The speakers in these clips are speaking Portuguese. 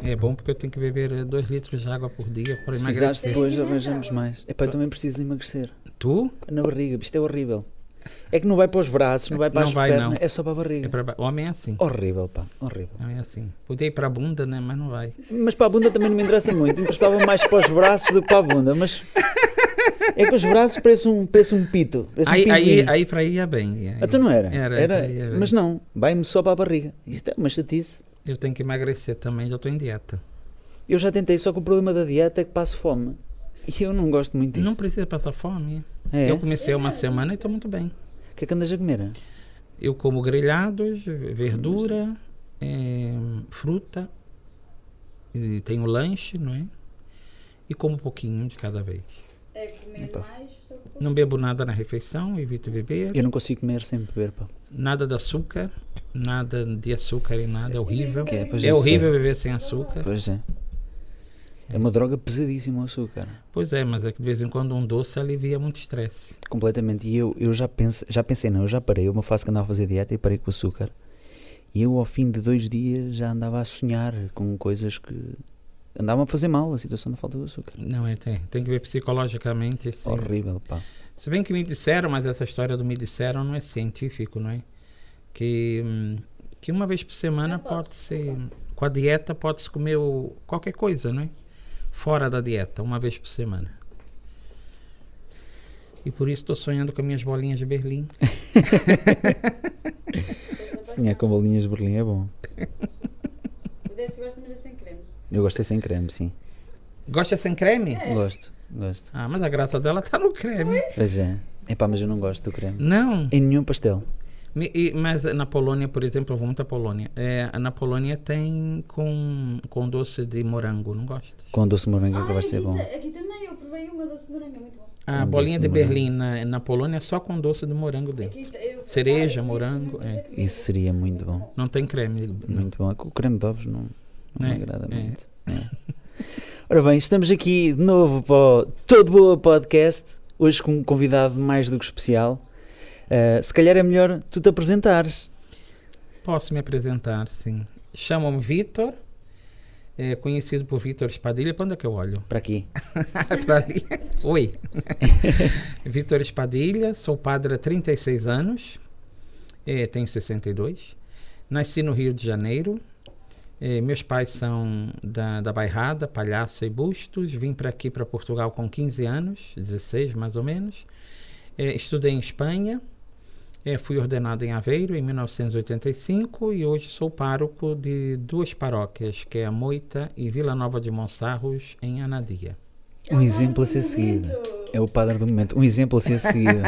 É bom porque eu tenho que beber 2 litros de água por dia para Se emagrecer. quiseres, depois arranjamos mais. Epá, eu também preciso de emagrecer. Tu? Na barriga, isto é horrível. É que não vai para os braços, não vai para Não as vai, pernas, não. é só para a barriga. Homem é assim. Horrível, pá, horrível. Homem é assim. Podia ir para a bunda, né? Mas não vai. Mas para a bunda também não me interessa muito. Interessava mais para os braços do que para a bunda. Mas é que os braços parece um pito. Parece um pinguim. Aí para aí ia bem. Aí. Então não era? Era, ia bem. Mas não, vai-me só para a barriga. Isto é uma chatice. Eu tenho que emagrecer também, já estou em dieta. Eu já tentei, só que o problema da dieta é que passo fome. E eu não gosto muito disso. Não precisa passar fome. É? Eu comecei há uma semana e estou muito bem. O que é que andas a comer? Eu como grelhados, verdura, fruta, e tenho lanche, não é? E como um pouquinho de cada vez. É comer Epa. mais, só que Não bebo nada na refeição, evito beber. Eu não consigo comer sem beber, pá. Nada de açúcar, nada de açúcar e nada, é horrível. Que é, pois É eu horrível sei. beber sem açúcar. Pois é. É uma droga pesadíssima o açúcar. Pois é, mas é que de vez em quando um doce alivia muito estresse. Completamente. E eu já pensei, não, eu já parei. Uma fase que andava a fazer dieta e parei com o açúcar. E eu ao fim de 2 dias já andava a sonhar com coisas que andavam a fazer mal, a situação da falta do açúcar. Não é, tem que ver psicologicamente. Assim. Horrível, pá. Se bem que me disseram, mas essa história do me disseram não é científico, não é? Que uma vez por semana pode ser, com a dieta pode-se comer qualquer coisa, não é? Fora da dieta, uma vez por semana. E por isso estou sonhando com as minhas bolinhas de Berlim. Sonhar com bolinhas de Berlim é bom. o desse gosta, mas é sem creme. Eu gostei sem creme, sim. Gosta sem creme? Gosto. Ah, mas a graça dela está no creme. Pois é. Epá, mas eu não gosto do creme. Não. Em nenhum pastel. Mas na Polônia, por exemplo, eu vou muito à Polônia. Na Polônia tem com doce de morango, não gosta? Com doce de morango é que vai ser bom. Aqui também eu provei uma doce de morango, é muito bom. A Com bolinha doce de de Berlim na Polônia é só com doce de morango dentro. Aqui, Cereja, morango, Isso seria muito bom. Não tem creme. Não. Muito bom. O creme de ovos não me É, agrada é. muito. É. Ora bem, estamos aqui de novo para o Todo Boa Podcast. Hoje com um convidado mais do que especial. Se calhar é melhor tu te apresentares. Posso me apresentar, sim. Chamo-me Vítor, conhecido por Vítor Espadilha. Para onde é que eu olho? Para aqui. Para ali. Oi. Vítor Espadilha, sou padre há 36 anos, tenho 62. Nasci no Rio de Janeiro. Meus pais são da Bairrada, Palhaça e Bustos. Vim para aqui, para Portugal, com 15 anos, 16 mais ou menos. Estudei em Espanha. Fui ordenado em Aveiro em 1985 e hoje sou pároco de 2 paróquias, que é a Moita e Vila Nova de Monsarros, em Anadia. Um exemplo a ser seguido. É o padre do momento. Um exemplo a ser seguido.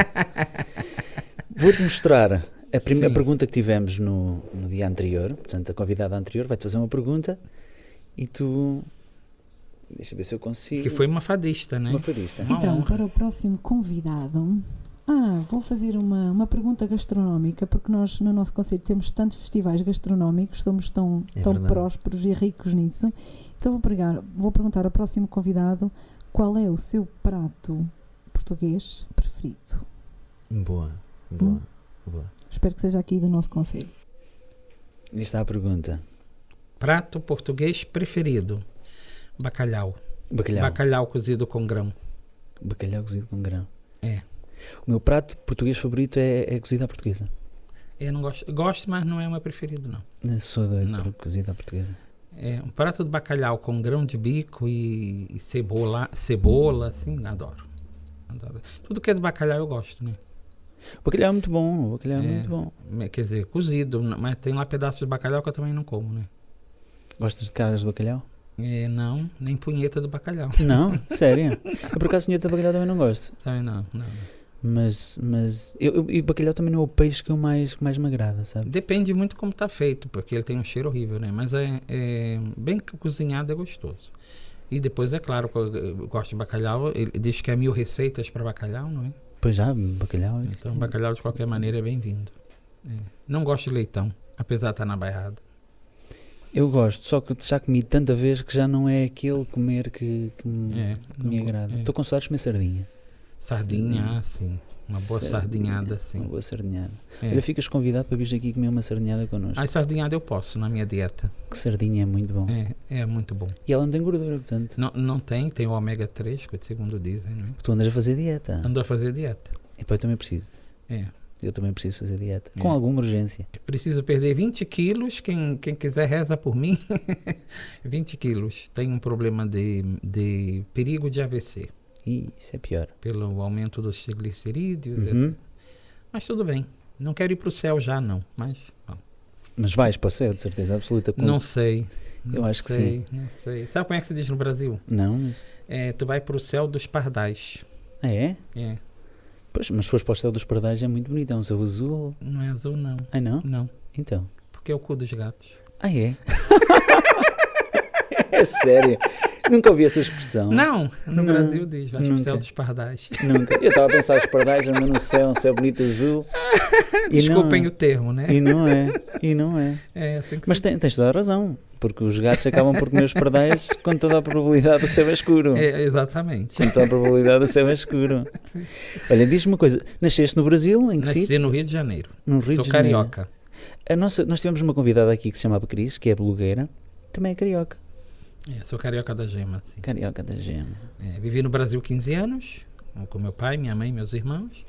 Vou-te mostrar a primeira Sim. pergunta que tivemos no dia anterior. Portanto, a convidada anterior vai-te fazer uma pergunta e tu... Deixa eu ver se eu consigo. Que foi uma fadista, né? Uma fadista. Uma Então, honra. para o próximo convidado, vou fazer uma pergunta gastronómica, porque nós no nosso concelho temos tantos festivais gastronómicos, somos tão verdade. prósperos e ricos nisso. Então vou perguntar ao próximo convidado qual é o seu prato português preferido. Boa. Espero que seja aqui do nosso concelho. E está a pergunta. Prato português preferido. Bacalhau. Bacalhau. Bacalhau cozido com grão. Bacalhau cozido com grão. É. O meu prato português favorito é cozida à portuguesa. Eu não gosto. Gosto, mas não é o meu preferido, não. Eu sou doido Não. por cozida à portuguesa. Um prato de bacalhau com grão de bico e cebola, assim, adoro. Tudo que é de bacalhau eu gosto, né? O bacalhau é muito bom. O bacalhau é muito bom. Quer dizer, cozido, mas tem lá pedaços de bacalhau que eu também não como, né? Gostas de caras de bacalhau? Não, nem punheta de bacalhau. Não? Sério? Eu por acaso punheta de bacalhau também não gosto. Também não. Mas e bacalhau também não é o peixe que mais me agrada, sabe? Depende muito como tá feito, porque ele tem um cheiro horrível, né? Mas bem cozinhado é gostoso. E depois, é claro, eu gosto de bacalhau. Ele diz que há 1000 receitas para bacalhau, não é? Pois já, bacalhau. Então, bacalhau de qualquer maneira é bem-vindo. Não gosto de leitão, apesar de estar na bairrada. Eu gosto, só que já comi tanta vez que já não é aquele comer que me agrada. Estou com saudades de comer sardinha. Sardinha, sim. Uma boa sardinhada, Uma sim. boa sardinhada. É. Olha, ficas convidado para vir aqui comer uma sardinhada connosco. A sardinhada eu posso na minha dieta. Que sardinha é muito bom. É muito bom. E ela não tem gordura, portanto. Não tem o ômega 3, que segundo dizem, não é? Tu andas a fazer dieta. Ando a fazer dieta. E pá, eu também preciso. É. Eu também preciso fazer dieta. É. Com alguma urgência. Eu preciso perder 20 quilos. Quem quiser reza por mim. 20 quilos. Tem um problema de perigo de AVC. Ih, isso é pior. Pelo aumento dos triglicerídeos. Uhum. etc. Mas tudo bem. Não quero ir para o céu já, não. Mas bom, Mas vais para o céu, de certeza absoluta. Com... não sei. Eu Não acho que sei, Não sei. Sabe como é que se diz no Brasil? Não, mas... Tu vai para o céu dos pardais. Ah, é? É. Pois, mas se fores para o céu dos pardais é muito bonito. É um céu azul. Não é azul, não. Ah, não? Não. Então. Porque é o cu dos gatos. Ah, é? É sério? Nunca ouvi essa expressão. Não, no Não, Brasil diz, vai para o nunca. céu dos pardais. Nunca. Eu estava a pensar os pardais andam no céu, um céu bonito azul. E Desculpem não, o termo, né? E não é. E não é. É assim que Mas se... tens toda a razão. Porque os gatos acabam por comer os pardais com toda a probabilidade o céu é escuro. exatamente. Com toda a probabilidade o céu é escuro. Olha, diz-me uma coisa. Nasceste no Brasil? Em que Nasci sítio? no Rio de Janeiro. No Rio Sou de Janeiro. carioca. Nós tivemos uma convidada aqui que se chamava Cris, que é blogueira. Também é carioca. Sou carioca da gema, sim. Carioca da gema. Vivi no Brasil 15 anos, com meu pai, minha mãe e meus irmãos.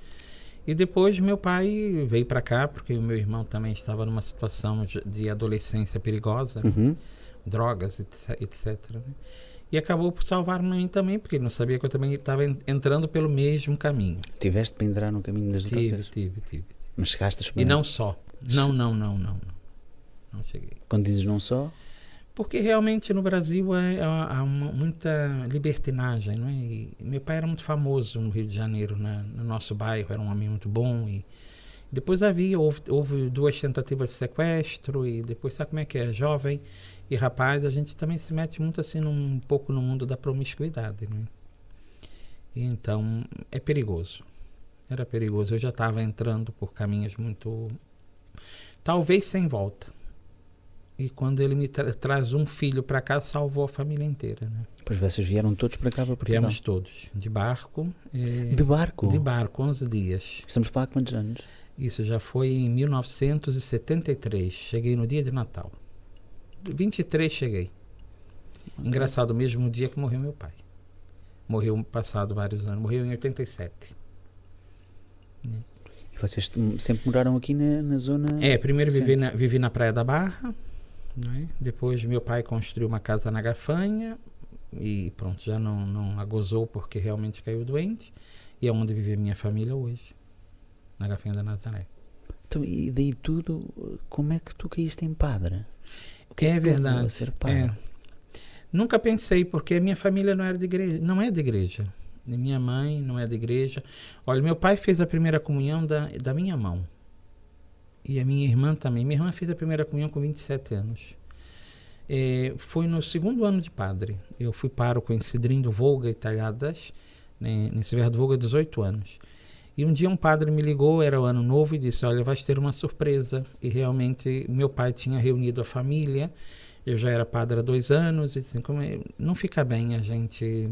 E depois meu pai veio para cá, porque o meu irmão também estava numa situação de adolescência perigosa, né? Uhum. Drogas, etc. Né? E acabou por salvar mim também, porque ele não sabia que eu também estava entrando pelo mesmo caminho. Tiveste para entrar no caminho das drogas? Tive. Mas chegaste a E superar? não só. Não. Não cheguei. Quando dizes não só? Porque realmente no Brasil há muita libertinagem, não é? E meu pai era muito famoso no Rio de Janeiro, né? No nosso bairro, era um homem muito bom. E depois houve 2 tentativas de sequestro, e depois sabe como é que é? Jovem e rapaz, a gente também se mete muito assim um pouco no mundo da promiscuidade, não é? E então é perigoso. Era perigoso. Eu já estava entrando por caminhos muito... talvez sem volta. E quando ele me traz um filho para cá, salvou a família inteira, né? Pois vocês vieram todos para cá, para Portugal? Viemos todos, de barco. De barco? De barco, 11 dias. Estamos a falar de quantos anos? Isso já foi em 1973. Cheguei no dia de Natal. 23 cheguei. Okay. Engraçado, o mesmo dia que morreu meu pai. Morreu passado vários anos. Morreu em 87. E vocês sempre moraram aqui na zona... Primeiro centro? vivi na Praia da Barra, né? Depois meu pai construiu uma casa na Gafanha e pronto, já não agozou porque realmente caiu doente, e é onde vive a minha família hoje, na Gafanha da Nazaré. Então, e daí tudo, como é que tu caíste em padre? O que É que te levou verdade. a ser padre? Nunca pensei, porque a minha família não era de igreja, não é de igreja. Minha mãe não é de igreja. Olha, meu pai fez a primeira comunhão da minha mão. E a minha irmã também. Minha irmã fez a primeira comunhão com 27 anos. Foi no 2º ano de padre. Eu fui pároco em Cidrim do Volga e Talhadas, né, em Severo do Volga, 18 anos. E um dia um padre me ligou, era o ano novo, e disse, olha, vais ter uma surpresa. E realmente meu pai tinha reunido a família. Eu já era padre há 2 anos. E disse, não fica bem a gente...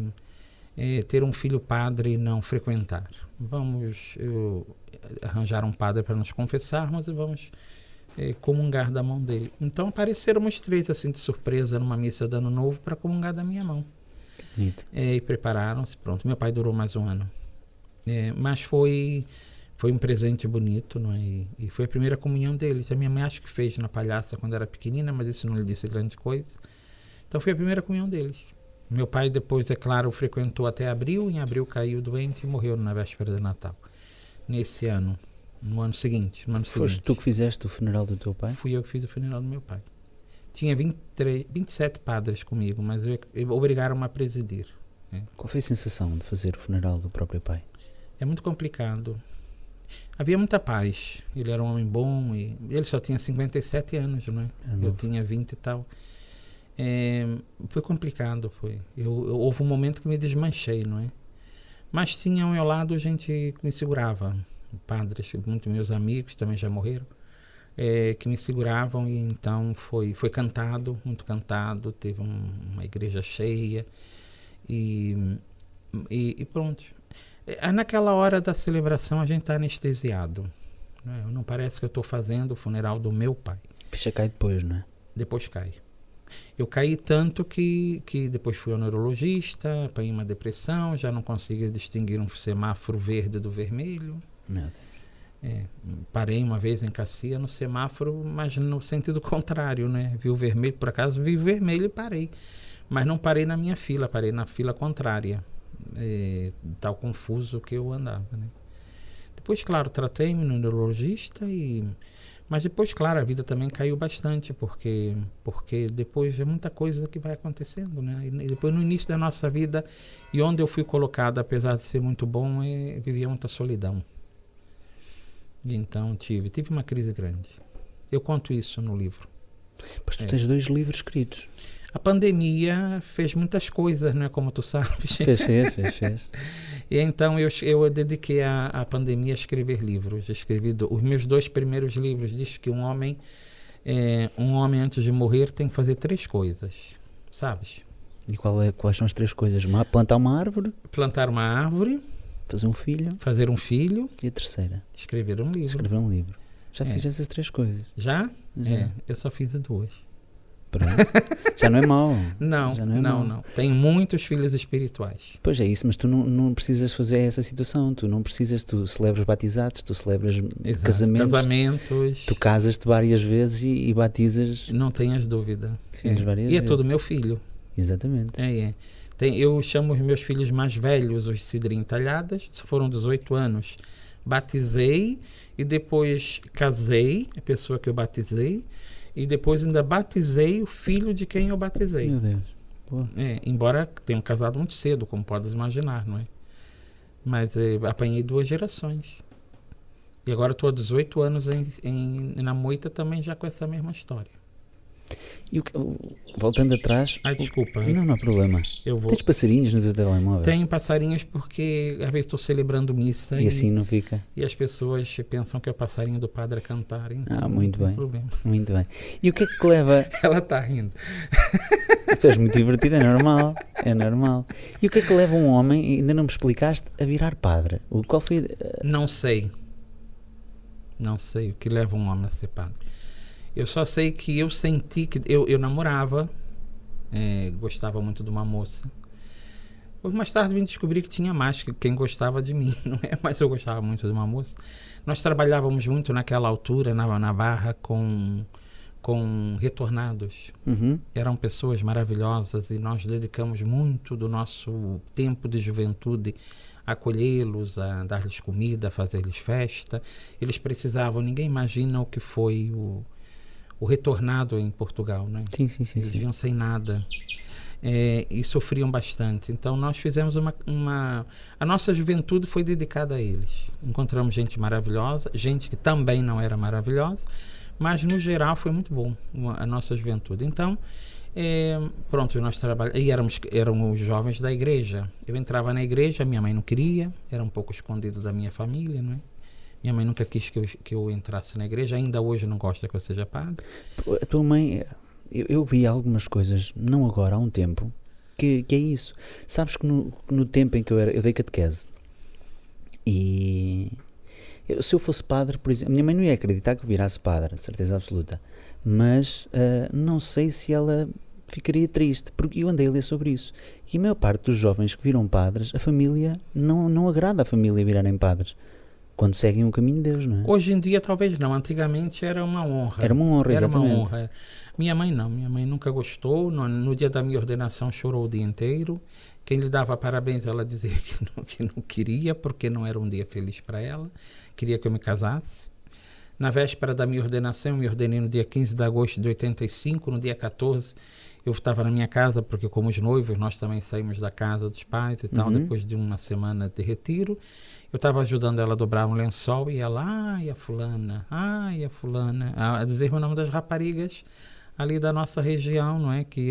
ter um filho padre e não frequentar. Vamos arranjar um padre para nos confessarmos e vamos comungar da mão dele. Então apareceram uns 3 assim de surpresa numa missa de ano novo para comungar da minha mão. Bonito. E prepararam-se, pronto. Meu pai durou mais 1 ano. Mas foi um presente bonito, não é? E foi a primeira comunhão dele. A minha mãe acho que fez na Palhaça quando era pequenina, mas isso não lhe disse grande coisa. Então foi a primeira comunhão deles. Meu pai depois, é claro, frequentou até abril. Em abril caiu doente e morreu na véspera de Natal. Nesse ano, no ano seguinte. Foste tu que fizeste o funeral do teu pai? Fui eu que fiz o funeral do meu pai. Tinha 27 padres comigo, mas obrigaram-me a presidir. Qual foi a sensação de fazer o funeral do próprio pai? É muito complicado. Havia muita paz. Ele era um homem bom e ele só tinha 57 anos, não é? Eu tinha 20 e tal. Foi complicado, foi. Houve um momento que me desmanchei, não é? Mas tinha ao meu lado gente que me segurava. Padres, muitos meus amigos também já morreram, que me seguravam, e então foi cantado, muito cantado. Teve uma igreja cheia e pronto. Naquela hora da celebração a gente está anestesiado. Né? Não parece que eu estou fazendo o funeral do meu pai. Ficha cai depois, não é? Depois cai. Eu caí tanto que depois fui ao neurologista, apanhei uma depressão, já não conseguia distinguir um semáforo verde do vermelho. Meu Deus. Parei uma vez em Cacia no semáforo, mas no sentido contrário, né? Vi o vermelho, por acaso vi o vermelho e parei. Mas não parei na minha fila, parei na fila contrária. Tal confuso que eu andava, né? Depois, claro, tratei-me no neurologista mas depois, claro, a vida também caiu bastante, porque depois é muita coisa que vai acontecendo, né? E depois no início da nossa vida, e onde eu fui colocado, apesar de ser muito bom, vivia muita solidão. E então tive uma crise grande. Eu conto isso no livro. Pois tu tens 2 livros escritos. A pandemia fez muitas coisas, não é, como tu sabes? Fez. E então eu dediquei a pandemia a escrever livros. Escrevi os meus 2 primeiros livros. Diz que um homem antes de morrer tem que fazer 3 coisas, sabes? E quais são as 3 coisas? Plantar uma árvore, Plantar uma árvore, fazer um filho e a terceira? escrever um livro. Escrever um livro. Já fiz essas 3 coisas. Já? Já. Eu só fiz a 2. Pronto. Já não é mau. Não. Tenho muitos filhos espirituais. Pois é isso, mas tu não precisas fazer essa situação. Tu celebras batizados, tu celebras casamentos. Tu casas-te várias vezes e batizas. Não tenhas dúvida. Filhos várias e é vezes. todo meu filho. Exatamente. Eu chamo os meus filhos mais velhos, os Cidrinho Talhadas, foram 18 anos. Batizei e depois casei, a pessoa que eu batizei, e depois ainda batizei o filho de quem eu batizei. Meu Deus. Pô. Embora tenham casado muito cedo, como podes imaginar, não é? Mas apanhei 2 gerações. E agora estou há 18 anos na moita também já com essa mesma história. E voltando atrás... Ai, desculpa. Não há problema. Eu vou... Tens passarinhos no teu telemóvel? Tenho passarinhos porque às vezes estou celebrando missa e assim não fica. E as pessoas pensam que é o passarinho do padre a cantar. Então muito não tem bem. Problema. Muito bem. E o que é que te leva... Ela está rindo. Tu és muito divertido, é normal. E o que é que leva um homem, ainda não me explicaste, a virar padre? Qual foi... Não sei o que leva um homem a ser padre. Eu só sei que eu senti que... Eu namorava, gostava muito de uma moça. Mais tarde vim descobrir que tinha mais, que quem gostava de mim, não é? Mas eu gostava muito de uma moça. Nós trabalhávamos muito naquela altura, na Barra, com retornados. Uhum. Eram pessoas maravilhosas e nós dedicamos muito do nosso tempo de juventude a acolhê-los, a dar-lhes comida, a fazer-lhes festa. Eles precisavam, ninguém imagina o que foi o retornado em Portugal, né? Sim. Eles vinham sem nada e sofriam bastante. Então nós fizemos a nossa juventude foi dedicada a eles. Encontramos gente maravilhosa, gente que também não era maravilhosa, mas no geral foi muito bom a nossa juventude. Então pronto, nós trabalhávamos, éramos jovens da igreja. Eu entrava na igreja, minha mãe não queria, era um pouco escondido da minha família, não é? Minha mãe nunca quis que eu entrasse na igreja, ainda hoje não gosta que eu seja padre. A tua mãe, eu li algumas coisas, não agora, há um tempo, que é isso. Sabes que no tempo em que eu dei catequese, e se eu fosse padre, por exemplo, minha mãe não ia acreditar que eu virasse padre, de certeza absoluta, mas não sei se ela ficaria triste, porque eu andei a ler sobre isso. E a maior parte dos jovens que viram padres, a família não agrada a família virarem padres. Quando seguem o caminho de Deus, não é? Hoje em dia talvez não, antigamente era uma honra. Era uma honra, exatamente. Uma honra. Minha mãe não, minha mãe nunca gostou, no dia da minha ordenação chorou o dia inteiro. Quem lhe dava parabéns, ela dizia que não queria, porque não era um dia feliz para ela, queria que eu me casasse. Na véspera da minha ordenação, eu me ordenei no dia 15 de agosto de 85, no dia 14 eu estava na minha casa, porque como os noivos nós também saímos da casa dos pais e tal, depois de uma semana de retiro. Eu estava ajudando ela a dobrar um lençol e ela, ai a fulana, a dizer o nome das raparigas ali da nossa região, não é? Que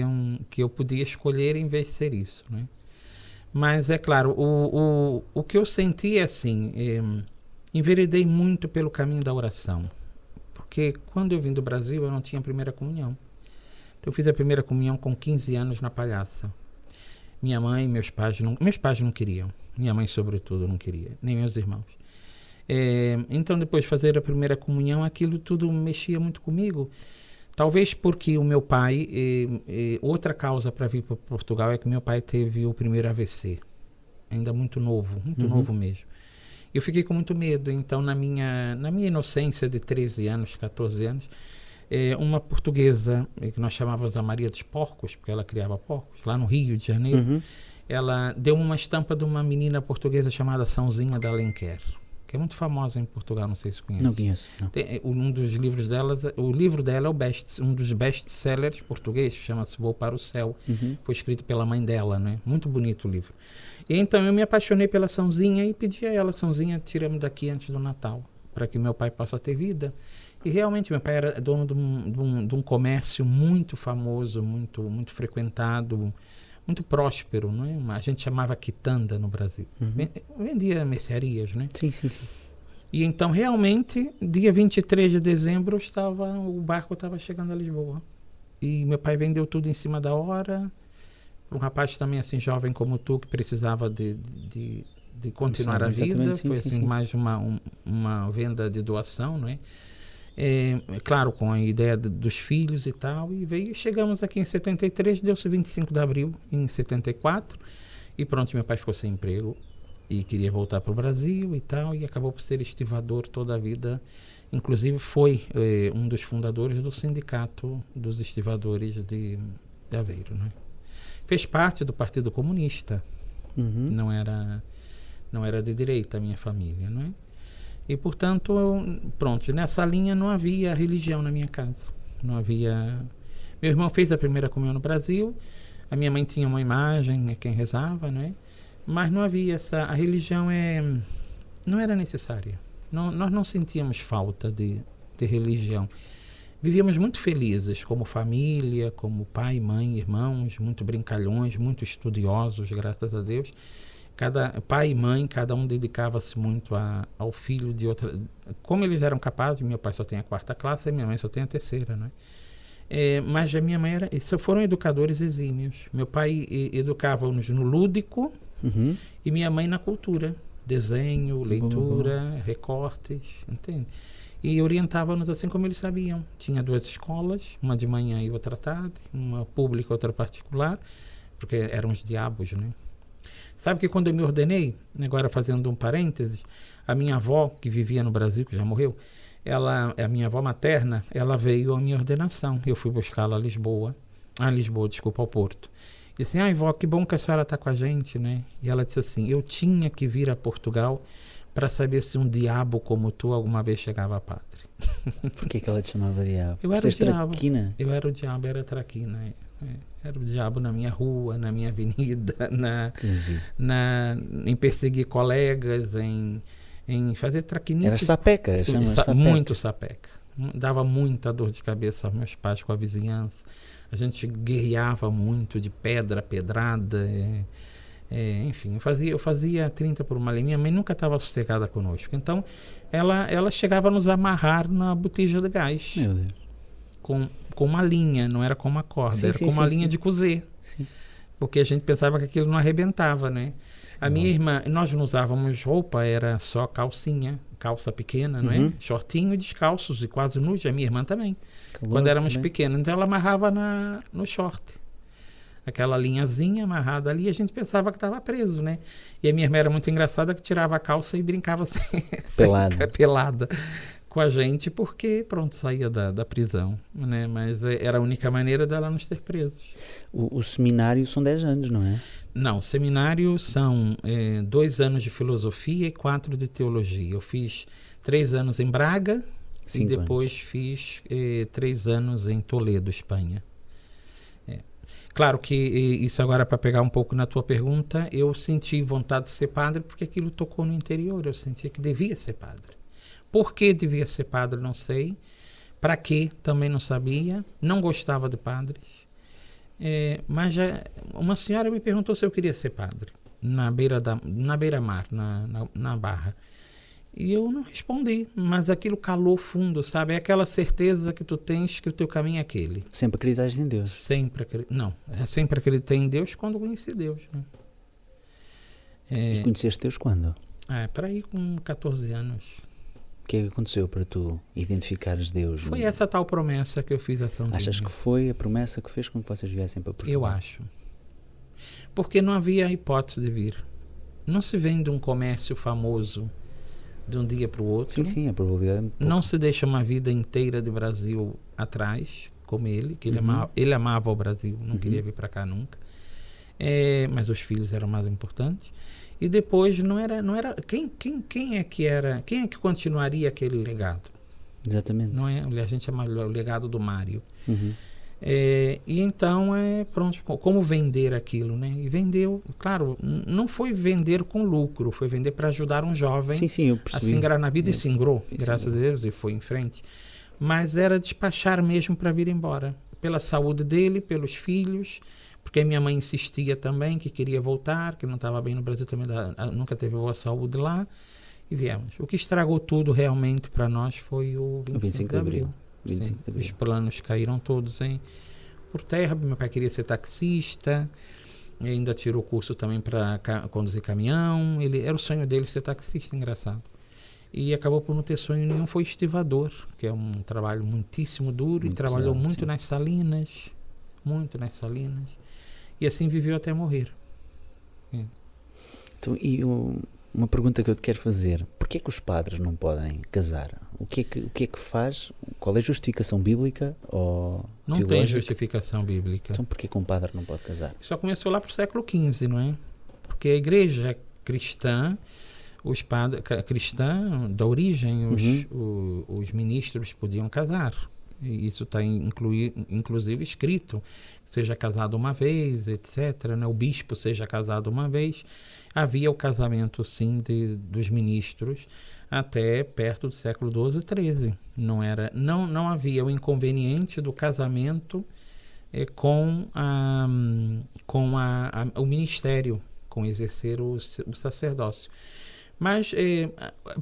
eu podia escolher em vez de ser isso, não é? Mas é claro, o que eu senti é assim, enveredei muito pelo caminho da oração, porque quando eu vim do Brasil eu não tinha primeira comunhão. Eu fiz a primeira comunhão com 15 anos na Palhaça. Minha mãe e meus pais não queriam. Minha mãe, sobretudo, não queria, nem meus irmãos. Então, depois de fazer a primeira comunhão, aquilo tudo mexia muito comigo. Talvez porque o meu pai, outra causa para vir para Portugal é que meu pai teve o primeiro AVC, ainda muito novo mesmo. Eu fiquei com muito medo, então na minha inocência de 13 anos, 14 anos, uma portuguesa, que nós chamávamos a Maria dos Porcos, porque ela criava porcos, lá no Rio de Janeiro, ela deu uma estampa de uma menina portuguesa chamada Sãozinha da Alenquer, que é muito famosa em Portugal, não sei se conhece. Não conheço, não. Um dos livros delas, o livro dela é um dos best-sellers portugueses, chama-se Vou para o Céu. Foi escrito pela mãe dela, né? Muito bonito o livro. E então eu me apaixonei pela Sãozinha e pedi a ela, Sãozinha, tira-me daqui antes do Natal, para que meu pai possa ter vida. E realmente meu pai era dono de um comércio muito famoso, muito frequentado, muito próspero, não é? A gente chamava quitanda no Brasil. Vendia mercearias, né? Sim. E então, realmente, dia 23 de dezembro, o barco estava chegando a Lisboa. E meu pai vendeu tudo em cima da hora. Um rapaz também assim, jovem como tu, que precisava de continuar a vida. Sim, foi assim, mais uma venda de doação, não é? Claro, com a ideia dos filhos e tal, e chegamos aqui em 73, deu-se 25 de abril em 74, e pronto, meu pai ficou sem emprego e queria voltar para o Brasil e tal, e acabou por ser estivador toda a vida, inclusive foi um dos fundadores do sindicato dos estivadores de Aveiro, né? Fez parte do Partido Comunista, não era de direita a minha família, não é? E, portanto, pronto, nessa linha não havia religião na minha casa. Não havia... Meu irmão fez a primeira comunhão no Brasil, a minha mãe tinha uma imagem, quem rezava, não é? Mas não havia a religião não era necessária. Nós não sentíamos falta de religião. Vivíamos muito felizes como família, como pai, mãe, irmãos, muito brincalhões, muito estudiosos, graças a Deus. Cada pai e mãe, cada um dedicava-se muito ao filho de outra. Como eles eram capazes, meu pai só tem a 4ª classe e minha mãe só tem a 3ª, não é? Mas a minha mãe foram educadores exímios. Meu pai educava-nos no lúdico e minha mãe na cultura, desenho, leitura, recortes, entende? E orientava-nos assim como eles sabiam. Tinha 2 escolas, uma de manhã e outra à tarde, uma pública e outra particular, porque eram os diabos, né? Sabe que quando eu me ordenei, agora fazendo um parênteses, a minha avó, que vivia no Brasil, que já morreu, a minha avó materna, ela veio à minha ordenação. Eu fui buscá-la ao Porto. E disse, vó, que bom que a senhora está com a gente, né? E ela disse assim, eu tinha que vir a Portugal para saber se um diabo como tu alguma vez chegava a padre. Por que ela te chamava diabo? Eu era o diabo. Traquina? Eu era o diabo, era traquina. Era o diabo na minha rua, na minha avenida, em perseguir colegas, em fazer traquinice. Era sapeca, sapeca. Muito sapeca. Dava muita dor de cabeça aos meus pais com a vizinhança. A gente guerreava muito de pedrada. Enfim, eu fazia 30 por uma linha. Minha mãe nunca estava sossegada conosco. Então, ela chegava a nos amarrar na botija de gás. Meu Deus. Com uma linha, não era com uma corda, era com uma linha de cozer. Sim. Porque a gente pensava que aquilo não arrebentava, né? Sim, a minha irmã, nós não usávamos roupa, era só calça pequena, não é? Shortinho e descalços e quase nus, a minha irmã também. Quando éramos pequenos. Então ela amarrava no short. Aquela linhazinha amarrada ali, a gente pensava que estava preso, né? E a minha irmã era muito engraçada, que tirava a calça e brincava pelada com a gente, porque, pronto, saía da prisão, né? Mas era a única maneira dela nos ter presos. O seminário são 10 anos, não é? Não, seminário são 2 anos de filosofia e 4 de teologia. Eu fiz 3 anos em Braga e depois fiz 3 anos em Toledo, Espanha. Claro que isso agora, para pegar um pouco na tua pergunta, eu senti vontade de ser padre porque aquilo tocou no interior, eu sentia que devia ser padre. Por que devia ser padre, não sei. Para quê, também não sabia. Não gostava de padres. Mas uma senhora me perguntou se eu queria ser padre, na beira-mar, na Barra. E eu não respondi, mas aquilo calou fundo, sabe? É aquela certeza que tu tens que o teu caminho é aquele. Sempre acreditaste em Deus? Sempre acreditei em Deus quando conheci Deus, né? E conheceste Deus quando? Para aí com 14 anos. O que é que aconteceu para tu identificares Deus? Foi essa tal promessa que eu fiz a São Achas Dirme. que foi a promessa que fez com que vocês viessem para Portugal? Eu acho. Porque não havia hipótese de vir. Não se vende um comércio famoso de um dia para o outro. Sim, sim, a probabilidade é muito pouca. Não se deixa uma vida inteira de Brasil atrás, como ele, que ele amava o Brasil, não queria vir para cá nunca. Mas os filhos eram mais importantes. E depois não era quem é que continuaria aquele legado? Exatamente. Não é? A gente chama o legado do Mário. Uhum. E então pronto, como vender aquilo, né? E vendeu, claro, não foi vender com lucro, foi vender para ajudar um jovem Sim, sim, eu a percebi. se ingrar na vida, e se ingrou, E graças singrou. a Deus, e foi em frente. Mas era despachar mesmo para vir embora, pela saúde dele, pelos filhos, porque minha mãe insistia também que queria voltar, que não estava bem no Brasil também, nunca teve boa saúde lá, e viemos. O que estragou tudo realmente para nós foi o 25 de abril. 25 de Sim, abril. os planos caíram todos por terra. Meu pai queria ser taxista, ainda tirou curso também para conduzir caminhão. Era o sonho dele ser taxista, engraçado. E acabou por não ter sonho nenhum, foi estivador, que é um trabalho muitíssimo duro, Muito e trabalhou pesado, muito sim. nas salinas, e assim viveu até morrer. Então, uma pergunta que eu te quero fazer: porquê é que os padres não podem casar? O que é que faz? Qual é a justificação bíblica ou Não tem teológica? justificação bíblica. Então porquê que um padre não pode casar? Só começou lá para o século XV, não é? Porque a igreja cristã, os padres cristã da origem, os ministros podiam casar. E isso está inclusive escrito, seja casado uma vez, etc. Né? O bispo seja casado uma vez. Havia o casamento, sim, dos ministros até perto do século XII e XIII. Não havia o inconveniente do casamento com o ministério, com exercer o sacerdócio. Mas,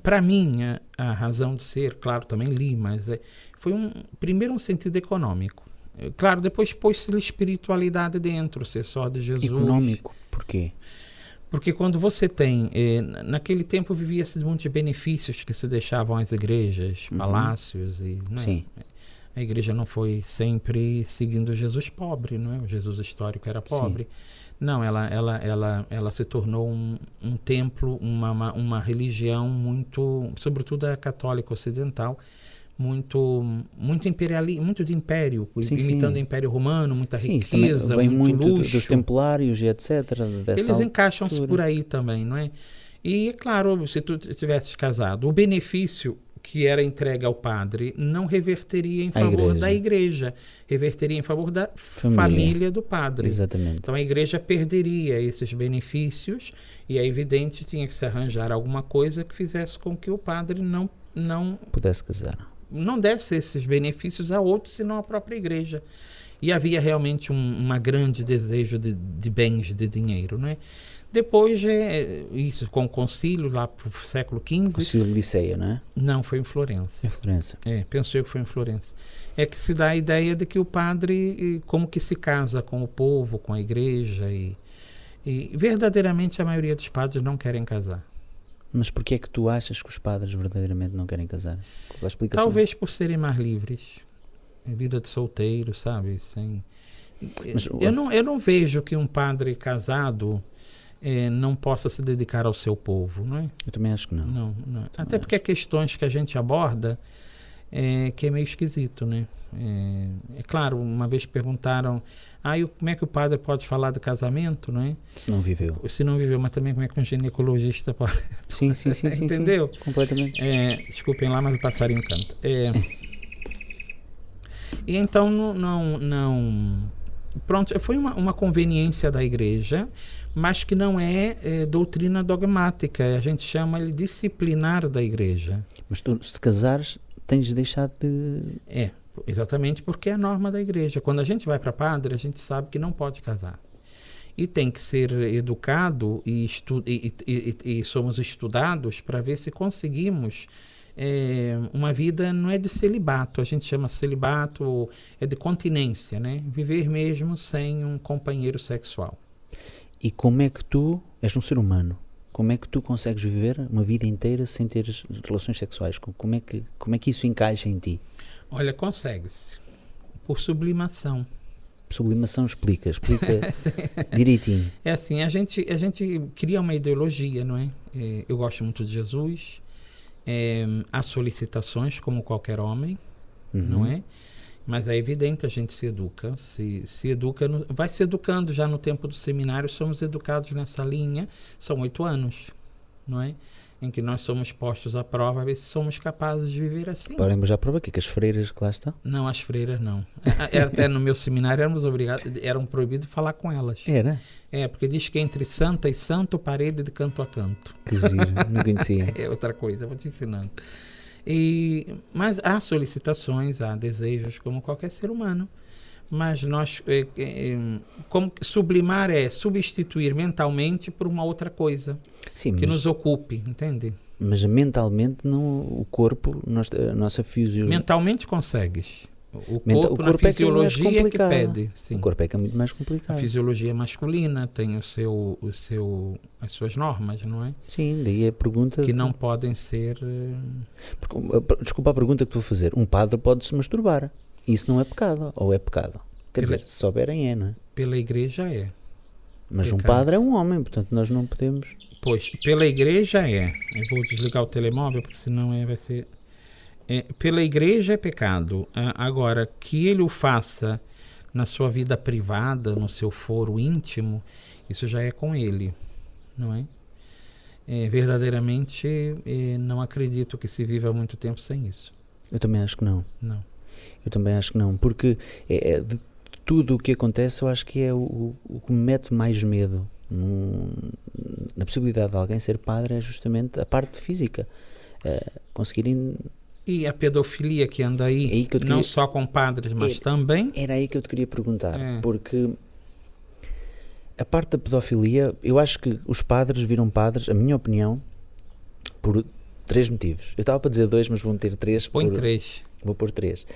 para mim, a razão de ser, claro, também li, mas foi primeiro um sentido econômico. Claro, depois pôs-se espiritualidade dentro, ser só de Jesus. Econômico, porquê? Porque quando você tem, naquele tempo vivia-se de muitos benefícios que se deixavam às igrejas, palácios, e não é? Sim. A igreja não foi sempre seguindo Jesus pobre, não é? O Jesus histórico era pobre. Não, ela se tornou um templo, uma religião muito, sobretudo a católica ocidental, muito imperialista, muito de império, Sim, imitando sim. o Império Romano, muita Sim, isso também riqueza, vem muito muito luxo. dos templários e etc. Dessa Eles encaixam-se altura. por aí também, não é? E, é claro, se tu tivesses casado, o benefício que era entregue ao padre não reverteria em favor da igreja, reverteria em favor da família do padre. Exatamente. Então a igreja perderia esses benefícios e é evidente que tinha que se arranjar alguma coisa que fizesse com que o padre não Pudesse casar. não desse esses benefícios a outros, senão à própria igreja. E havia realmente um grande desejo de bens, de dinheiro, não é? Depois, isso com o concílio, lá para o século XV... Concílio de Liceia, não é? Não, foi em Florença. Em Florença. Penso eu que foi em Florença. É que se dá a ideia de que o padre, como que se casa com o povo, com a igreja, e verdadeiramente a maioria dos padres não querem casar. Mas porquê é que tu achas que os padres verdadeiramente não querem casar? Qual a explicação? Talvez por serem mais livres. Vida de solteiro, sabe? Mas, eu não vejo que um padre casado não possa se dedicar ao seu povo, não é? Eu também acho que não. Não. Até porque há questões que a gente aborda que é meio esquisito, né? É claro, uma vez perguntaram, como é que o padre pode falar de casamento, não é? Se não viveu. Se não viveu, mas também como é que um ginecologista pode... Sim. Entendeu? Sim, completamente. Desculpem lá, mas o passarinho canta. E então não... Pronto, foi uma conveniência da igreja, mas que não é doutrina dogmática. A gente chama ele disciplinar da igreja. Mas tu, se casares, tens de deixar de... Exatamente, porque é a norma da igreja. Quando a gente vai para padre, a gente sabe que não pode casar. E tem que ser educado e somos estudados para ver se conseguimos uma vida, não é de celibato, a gente chama celibato, é de continência, né? Viver mesmo sem um companheiro sexual. E como é que tu és um ser humano? Como é que tu consegues viver uma vida inteira sem ter relações sexuais? Como é que isso encaixa em ti? Olha, consegue-se. Por sublimação. Sublimação explica direitinho. É assim, a gente cria uma ideologia, não é? Eu gosto muito de Jesus. Há solicitações, como qualquer homem, não é? Mas é evidente, a gente se educa. Se educa, vai se educando já no tempo do seminário, somos educados nessa linha. São 8 anos, não é? Em que nós somos postos à prova, a ver se somos capazes de viver assim. Porém, já prova que as freiras que lá estão? Não, as freiras não. Até no meu seminário eram proibidos de falar com elas. Era? Porque diz que entre santa e santo, parede de canto a canto. Que giro, não conhecia. É outra coisa, vou te ensinando. Mas há solicitações, há desejos, como qualquer ser humano. Mas nós, como sublimar é substituir mentalmente por uma outra coisa. Sim, que nos ocupe, entende? Mas mentalmente, não, o corpo, a nossa fisiologia... Mentalmente consegues. O corpo na fisiologia é que pede. Sim. O corpo é que é muito mais complicado. A fisiologia masculina tem as suas normas, não é? Sim, daí a pergunta... Que não podem ser... Desculpa a pergunta que vou fazer. Um padre pode se masturbar. Isso não é pecado? Ou é pecado? Quer dizer, se souberem é, não é? Pela igreja é. Mas pecado. Um padre é um homem, portanto nós não podemos... Pois, pela igreja é. Eu vou desligar o telemóvel, porque senão vai ser... pela igreja é pecado. Agora, que ele o faça na sua vida privada, no seu foro íntimo, isso já é com ele, não é? Verdadeiramente, não acredito que se viva muito tempo sem isso. Eu também acho que não. Não. Eu também acho que não, porque de tudo o que acontece, eu acho que é o que me mete mais medo na possibilidade de alguém ser padre, é justamente a parte física. Conseguirem... E a pedofilia que anda aí, que não só com padres, mas também... Era aí que eu te queria perguntar, porque a parte da pedofilia, eu acho que os padres viram padres, a minha opinião, por 3 motivos. Eu estava para dizer 2, mas vou meter 3. Põe 3. Vou pôr 3.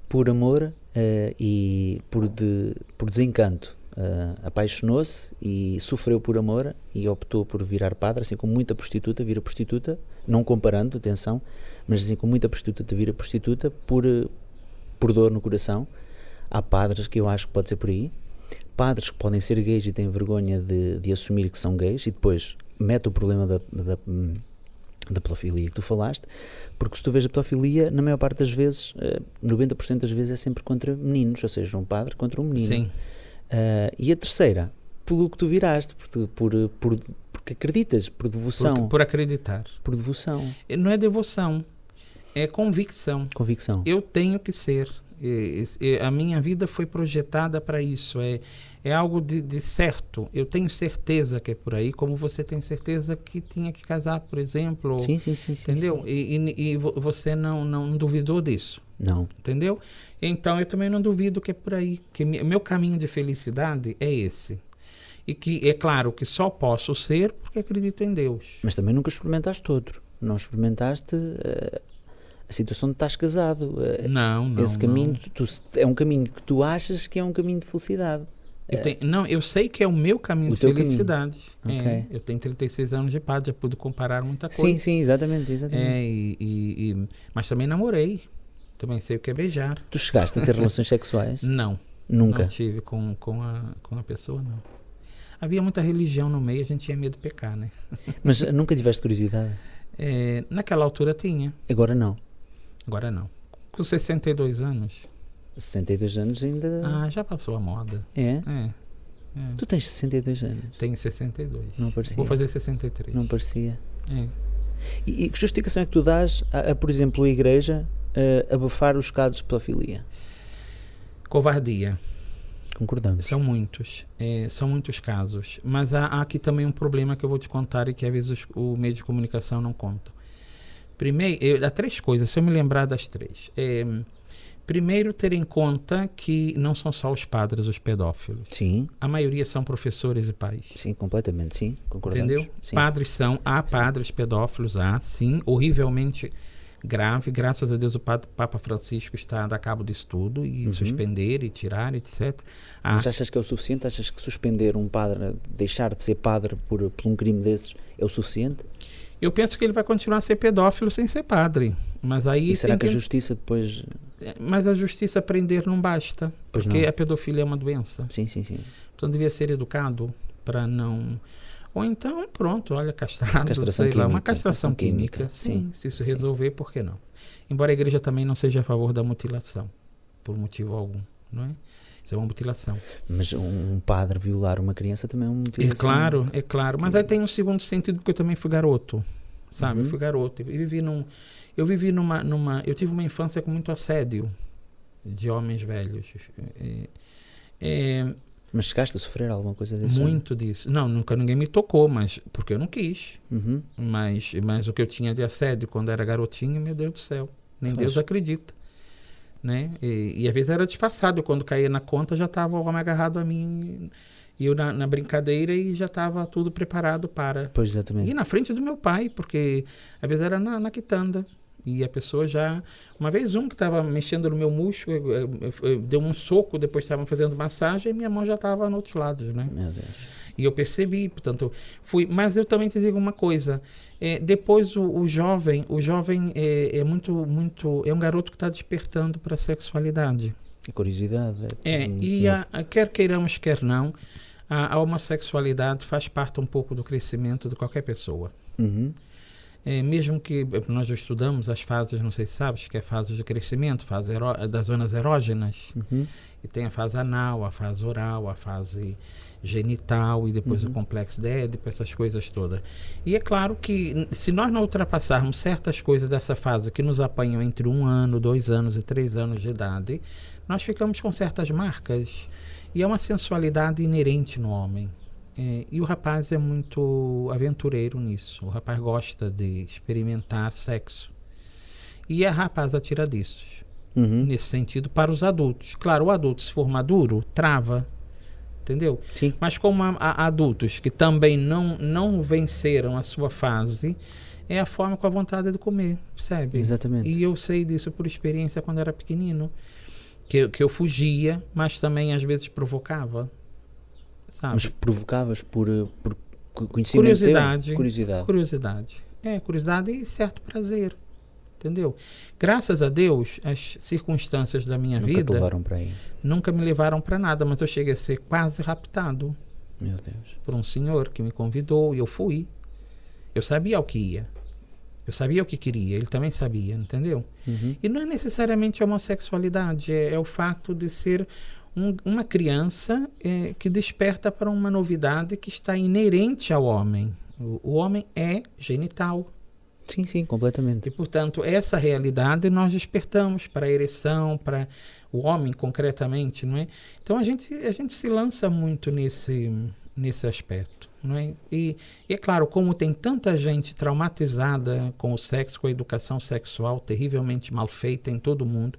Por amor e por desencanto. Apaixonou-se e sofreu por amor e optou por virar padre, assim como muita prostituta vira prostituta, não comparando, atenção, mas assim como muita prostituta vira prostituta por dor no coração. Há padres que eu acho que pode ser por aí, padres que podem ser gays e têm vergonha de assumir que são gays, e depois mete o problema da pedofilia que tu falaste, porque se tu vês a pedofilia, na maior parte das vezes, 90% das vezes é sempre contra meninos, ou seja, um padre contra um menino. Sim. E a terceira, pelo que tu viraste, porque acreditas, por devoção. Por acreditar. Por devoção. Não é devoção, é convicção. Convicção. Eu tenho que ser. A minha vida foi projetada para isso. É algo de certo. Eu tenho certeza que é por aí, como você tem certeza que tinha que casar, por exemplo. Sim. Entendeu? Sim. E você não duvidou disso. Não. Entendeu? Então eu também não duvido que é por aí. Que meu caminho de felicidade é esse. E que é claro que só posso ser porque acredito em Deus. Mas também nunca experimentaste outro. Não experimentaste a situação de estás casado. Não. Esse caminho é um caminho que tu achas que é um caminho de felicidade. Eu sei que é o meu caminho de felicidade. Okay. Eu tenho 36 anos de padre, já pude comparar muita coisa. Sim, exatamente. Mas também namorei. Também sei o que é beijar. Tu chegaste a ter relações sexuais? Não. Nunca? Não tive com a pessoa, não. Havia muita religião no meio, a gente tinha medo de pecar, né? Mas nunca tiveste curiosidade? Naquela altura tinha. Agora não? Agora não. Com 62 anos. 62 anos ainda... já passou a moda. É? Tu tens 62 anos? Tenho 62. Não parecia. Vou fazer 63. Não parecia. E que justificação é que tu dás por exemplo, a igreja abafar os casos de pedofilia? Covardia. Concordamos. São muitos casos. Mas há aqui também um problema que eu vou te contar e que às vezes o meio de comunicação não conta. Primeiro, há 3 coisas, se eu me lembrar das 3. Primeiro, ter em conta que não são só os padres os pedófilos. Sim. A maioria são professores e pais. Sim, completamente, sim. Concordamos. Entendeu? Sim. Padres padres pedófilos, sim, horrivelmente grave. Graças a Deus o Papa Francisco está a dar cabo disso tudo e suspender e tirar, etc. Mas achas que é o suficiente? Achas que suspender um padre, deixar de ser padre por um crime desses é o suficiente? Eu penso que ele vai continuar a ser pedófilo sem ser padre. Mas aí E será tem que a justiça depois... Mas a justiça prender não basta, Pois porque não. a pedofilia é uma doença. Sim, sim, sim. Então devia ser educado para não... Ou então, pronto, olha, castrado, Castração sei lá, uma química, castração castração química. química, Sim, sim, se isso sim. resolver, por que não? Embora a igreja também não seja a favor da mutilação, por motivo algum, não é? Isso é uma mutilação. Mas um padre violar uma criança também é uma mutilação. É claro. Mas aí tem um segundo sentido, porque eu também fui garoto, sabe? Uhum. Eu fui garoto. Eu vivi numa... Eu tive uma infância com muito assédio de homens velhos. Mas chegaste a sofrer alguma coisa desse? Muito disso. Não, nunca ninguém me tocou, mas porque eu não quis. Uhum. Mas o que eu tinha de assédio quando era garotinho, meu Deus do céu, nem Pois. Deus acredita. Né? E às vezes era disfarçado. Eu, quando caía na conta, já estava o homem agarrado a mim. E eu na brincadeira e já estava tudo preparado para. Pois, exatamente. E na frente do meu pai, porque às vezes era na quitanda. E a pessoa já... Uma vez que estava mexendo no meu músculo, deu um soco, depois estavam fazendo massagem e minha mão já estava no outro lado, né? Meu Deus. E eu percebi, portanto, fui... Mas eu também te digo uma coisa. Depois o jovem é muito... É um garoto que está despertando para a sexualidade. A curiosidade. Quer queiramos, quer não, a homossexualidade faz parte um pouco do crescimento de qualquer pessoa. Uhum. Mesmo que nós já estudamos as fases, não sei se sabes, que é fases de crescimento, fase das zonas erógenas. Uhum. E tem a fase anal, a fase oral, a fase genital e depois o complexo de Édipo, essas coisas todas. E é claro que se nós não ultrapassarmos certas coisas dessa fase que nos apanham entre 1 ano, 2 anos e 3 anos de idade, nós ficamos com certas marcas. E é uma sensualidade inerente no homem. E o rapaz é muito aventureiro nisso. O rapaz gosta de experimentar sexo. E é rapaz atiradiços. Uhum. Nesse sentido, para os adultos. Claro, o adulto, se for maduro, trava. Entendeu? Sim. Mas como há adultos que também não venceram a sua fase, é a forma com a vontade de comer, percebe? Exatamente. E eu sei disso por experiência quando era pequenino. Que eu fugia, mas também às vezes provocava. Sabe? Mas provocavas por conhecimento teu? Curiosidade. Curiosidade e certo prazer. Entendeu? Graças a Deus, as circunstâncias da minha Nunca te vida levaram para aí. nunca me levaram para nada, mas eu cheguei a ser quase raptado Meu Deus. por um senhor que me convidou e eu fui. Eu sabia o que ia. Eu sabia o que queria, ele também sabia, entendeu? Uhum. E não é necessariamente a homossexualidade, é o fato de ser uma criança que desperta para uma novidade que está inerente ao homem. O homem é genital. Sim, sim, completamente. E, portanto, essa realidade nós despertamos para a ereção, para o homem concretamente, não é? Então, a gente se lança muito nesse aspecto, não é? E é claro, como tem tanta gente traumatizada com o sexo, com a educação sexual terrivelmente mal feita em todo o mundo,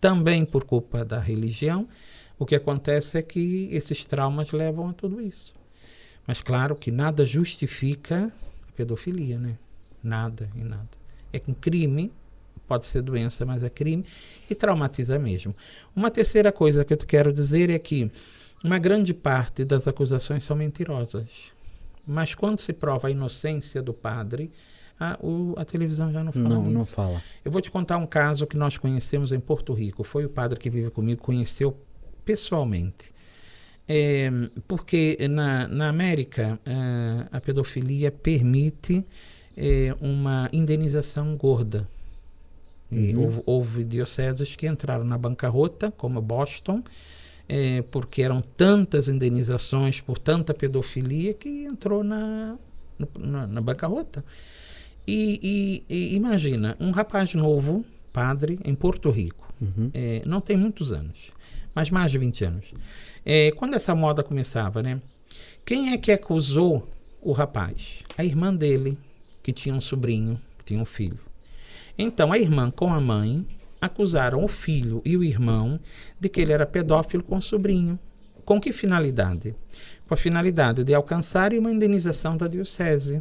também por culpa da religião, o que acontece é que esses traumas levam a tudo isso. Mas claro que nada justifica a pedofilia, né? Nada e nada. É um crime, pode ser doença, mas é crime e traumatiza mesmo. Uma terceira coisa que eu te quero dizer é que uma grande parte das acusações são mentirosas. Mas quando se prova a inocência do padre, a televisão já não fala nisso. Não fala. Eu vou te contar um caso que nós conhecemos em Porto Rico. Foi o padre que vive comigo, conheceu pessoalmente. Porque na América a pedofilia permite uma indenização gorda. Houve dioceses que entraram na bancarrota, como Boston, porque eram tantas indenizações por tanta pedofilia que entrou na bancarrota. E imagina, um rapaz novo, padre, em Porto Rico, não tem muitos anos, mas mais de 20 anos. Quando essa moda começava, né? Quem é que acusou o rapaz? A irmã dele, que tinha um sobrinho, que tinha um filho. Então, a irmã com a mãe acusaram o filho e o irmão de que ele era pedófilo com o sobrinho. Com que finalidade? Com a finalidade de alcançarem uma indenização da diocese.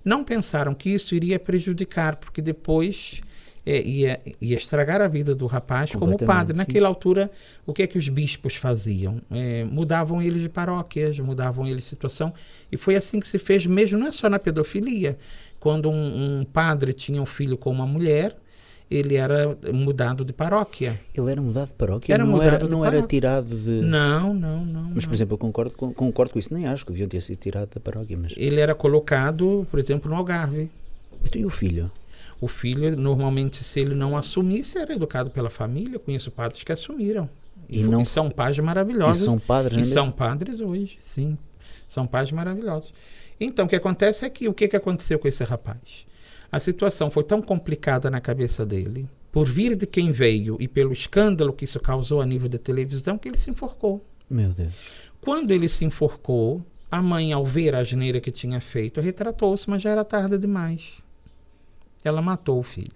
Não pensaram que isso iria prejudicar, porque depois ia estragar a vida do rapaz como Completamente, padre. sim. Naquela altura, o que é que os bispos faziam? Mudavam eles de paróquias, mudavam eles de situação, e foi assim que se fez mesmo, não é só na pedofilia. Quando um padre tinha um filho com uma mulher, ele era mudado de paróquia. Ele era mudado de paróquia? Era não mudado era, de não era paróquia. tirado de... Não. Mas, por exemplo, eu concordo com isso. Nem acho que deviam ter sido tirado da paróquia, mas... Ele era colocado, por exemplo, no Algarve. Então, e o filho? O filho, normalmente, se ele não assumisse, era educado pela família. Eu conheço padres que assumiram. E não- e são pais E maravilhosos. são padres, não é E mesmo? são padres hoje, sim. São pais maravilhosos. Então, o que acontece é que o que aconteceu com esse rapaz? A situação foi tão complicada na cabeça dele, por vir de quem veio e pelo escândalo que isso causou a nível de televisão, que ele se enforcou. Meu Deus. Quando ele se enforcou, a mãe, ao ver a asneira que tinha feito, retratou-se, mas já era tarde demais. Ela matou o filho.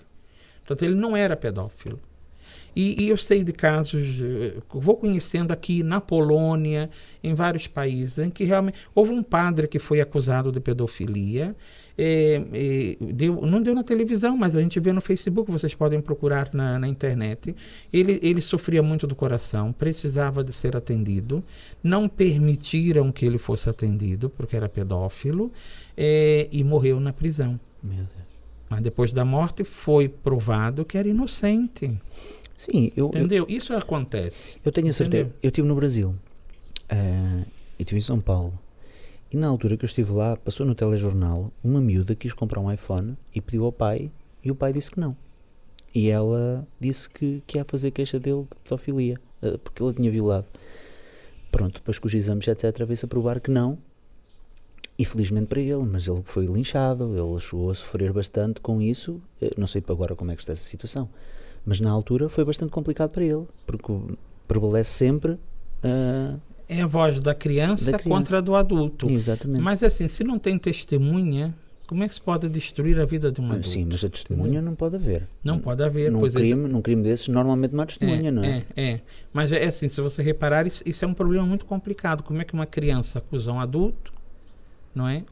Portanto, ele não era pedófilo. E eu sei de casos, vou conhecendo aqui na Polônia, em vários países, em que realmente houve um padre que foi acusado de pedofilia, não deu na televisão, mas a gente vê no Facebook, vocês podem procurar na internet. Ele sofria muito do coração, precisava de ser atendido, não permitiram que ele fosse atendido, porque era pedófilo, e morreu na prisão. Meu Deus. Mas depois da morte foi provado que era inocente. Sim, eu Entendeu? Isso acontece. tenho a certeza. Entendeu? Eu estive no Brasil. E estive em São Paulo. E na altura que eu estive lá, passou no telejornal, uma miúda quis comprar um iPhone e pediu ao pai, e o pai disse que não. E ela disse que ia fazer queixa dele de pedofilia, porque ele a tinha violado. Pronto, depois com os exames, etc., veio-se a provar que não. E felizmente para ele, mas ele foi linchado, ele chegou a sofrer bastante com isso. Não sei agora como é que está essa situação, mas na altura foi bastante complicado para ele, porque prevalece sempre É a voz da criança, Da criança. contra a do adulto. exatamente. Mas assim, se não tem testemunha, como é que se pode destruir a vida de um adulto? Sim, mas a testemunha não pode haver. Não pode haver. Num pois é. crime desses, normalmente não há testemunha, não é? Mas é assim, se você reparar, isso é um problema muito complicado. Como é que uma criança acusa um adulto, não é?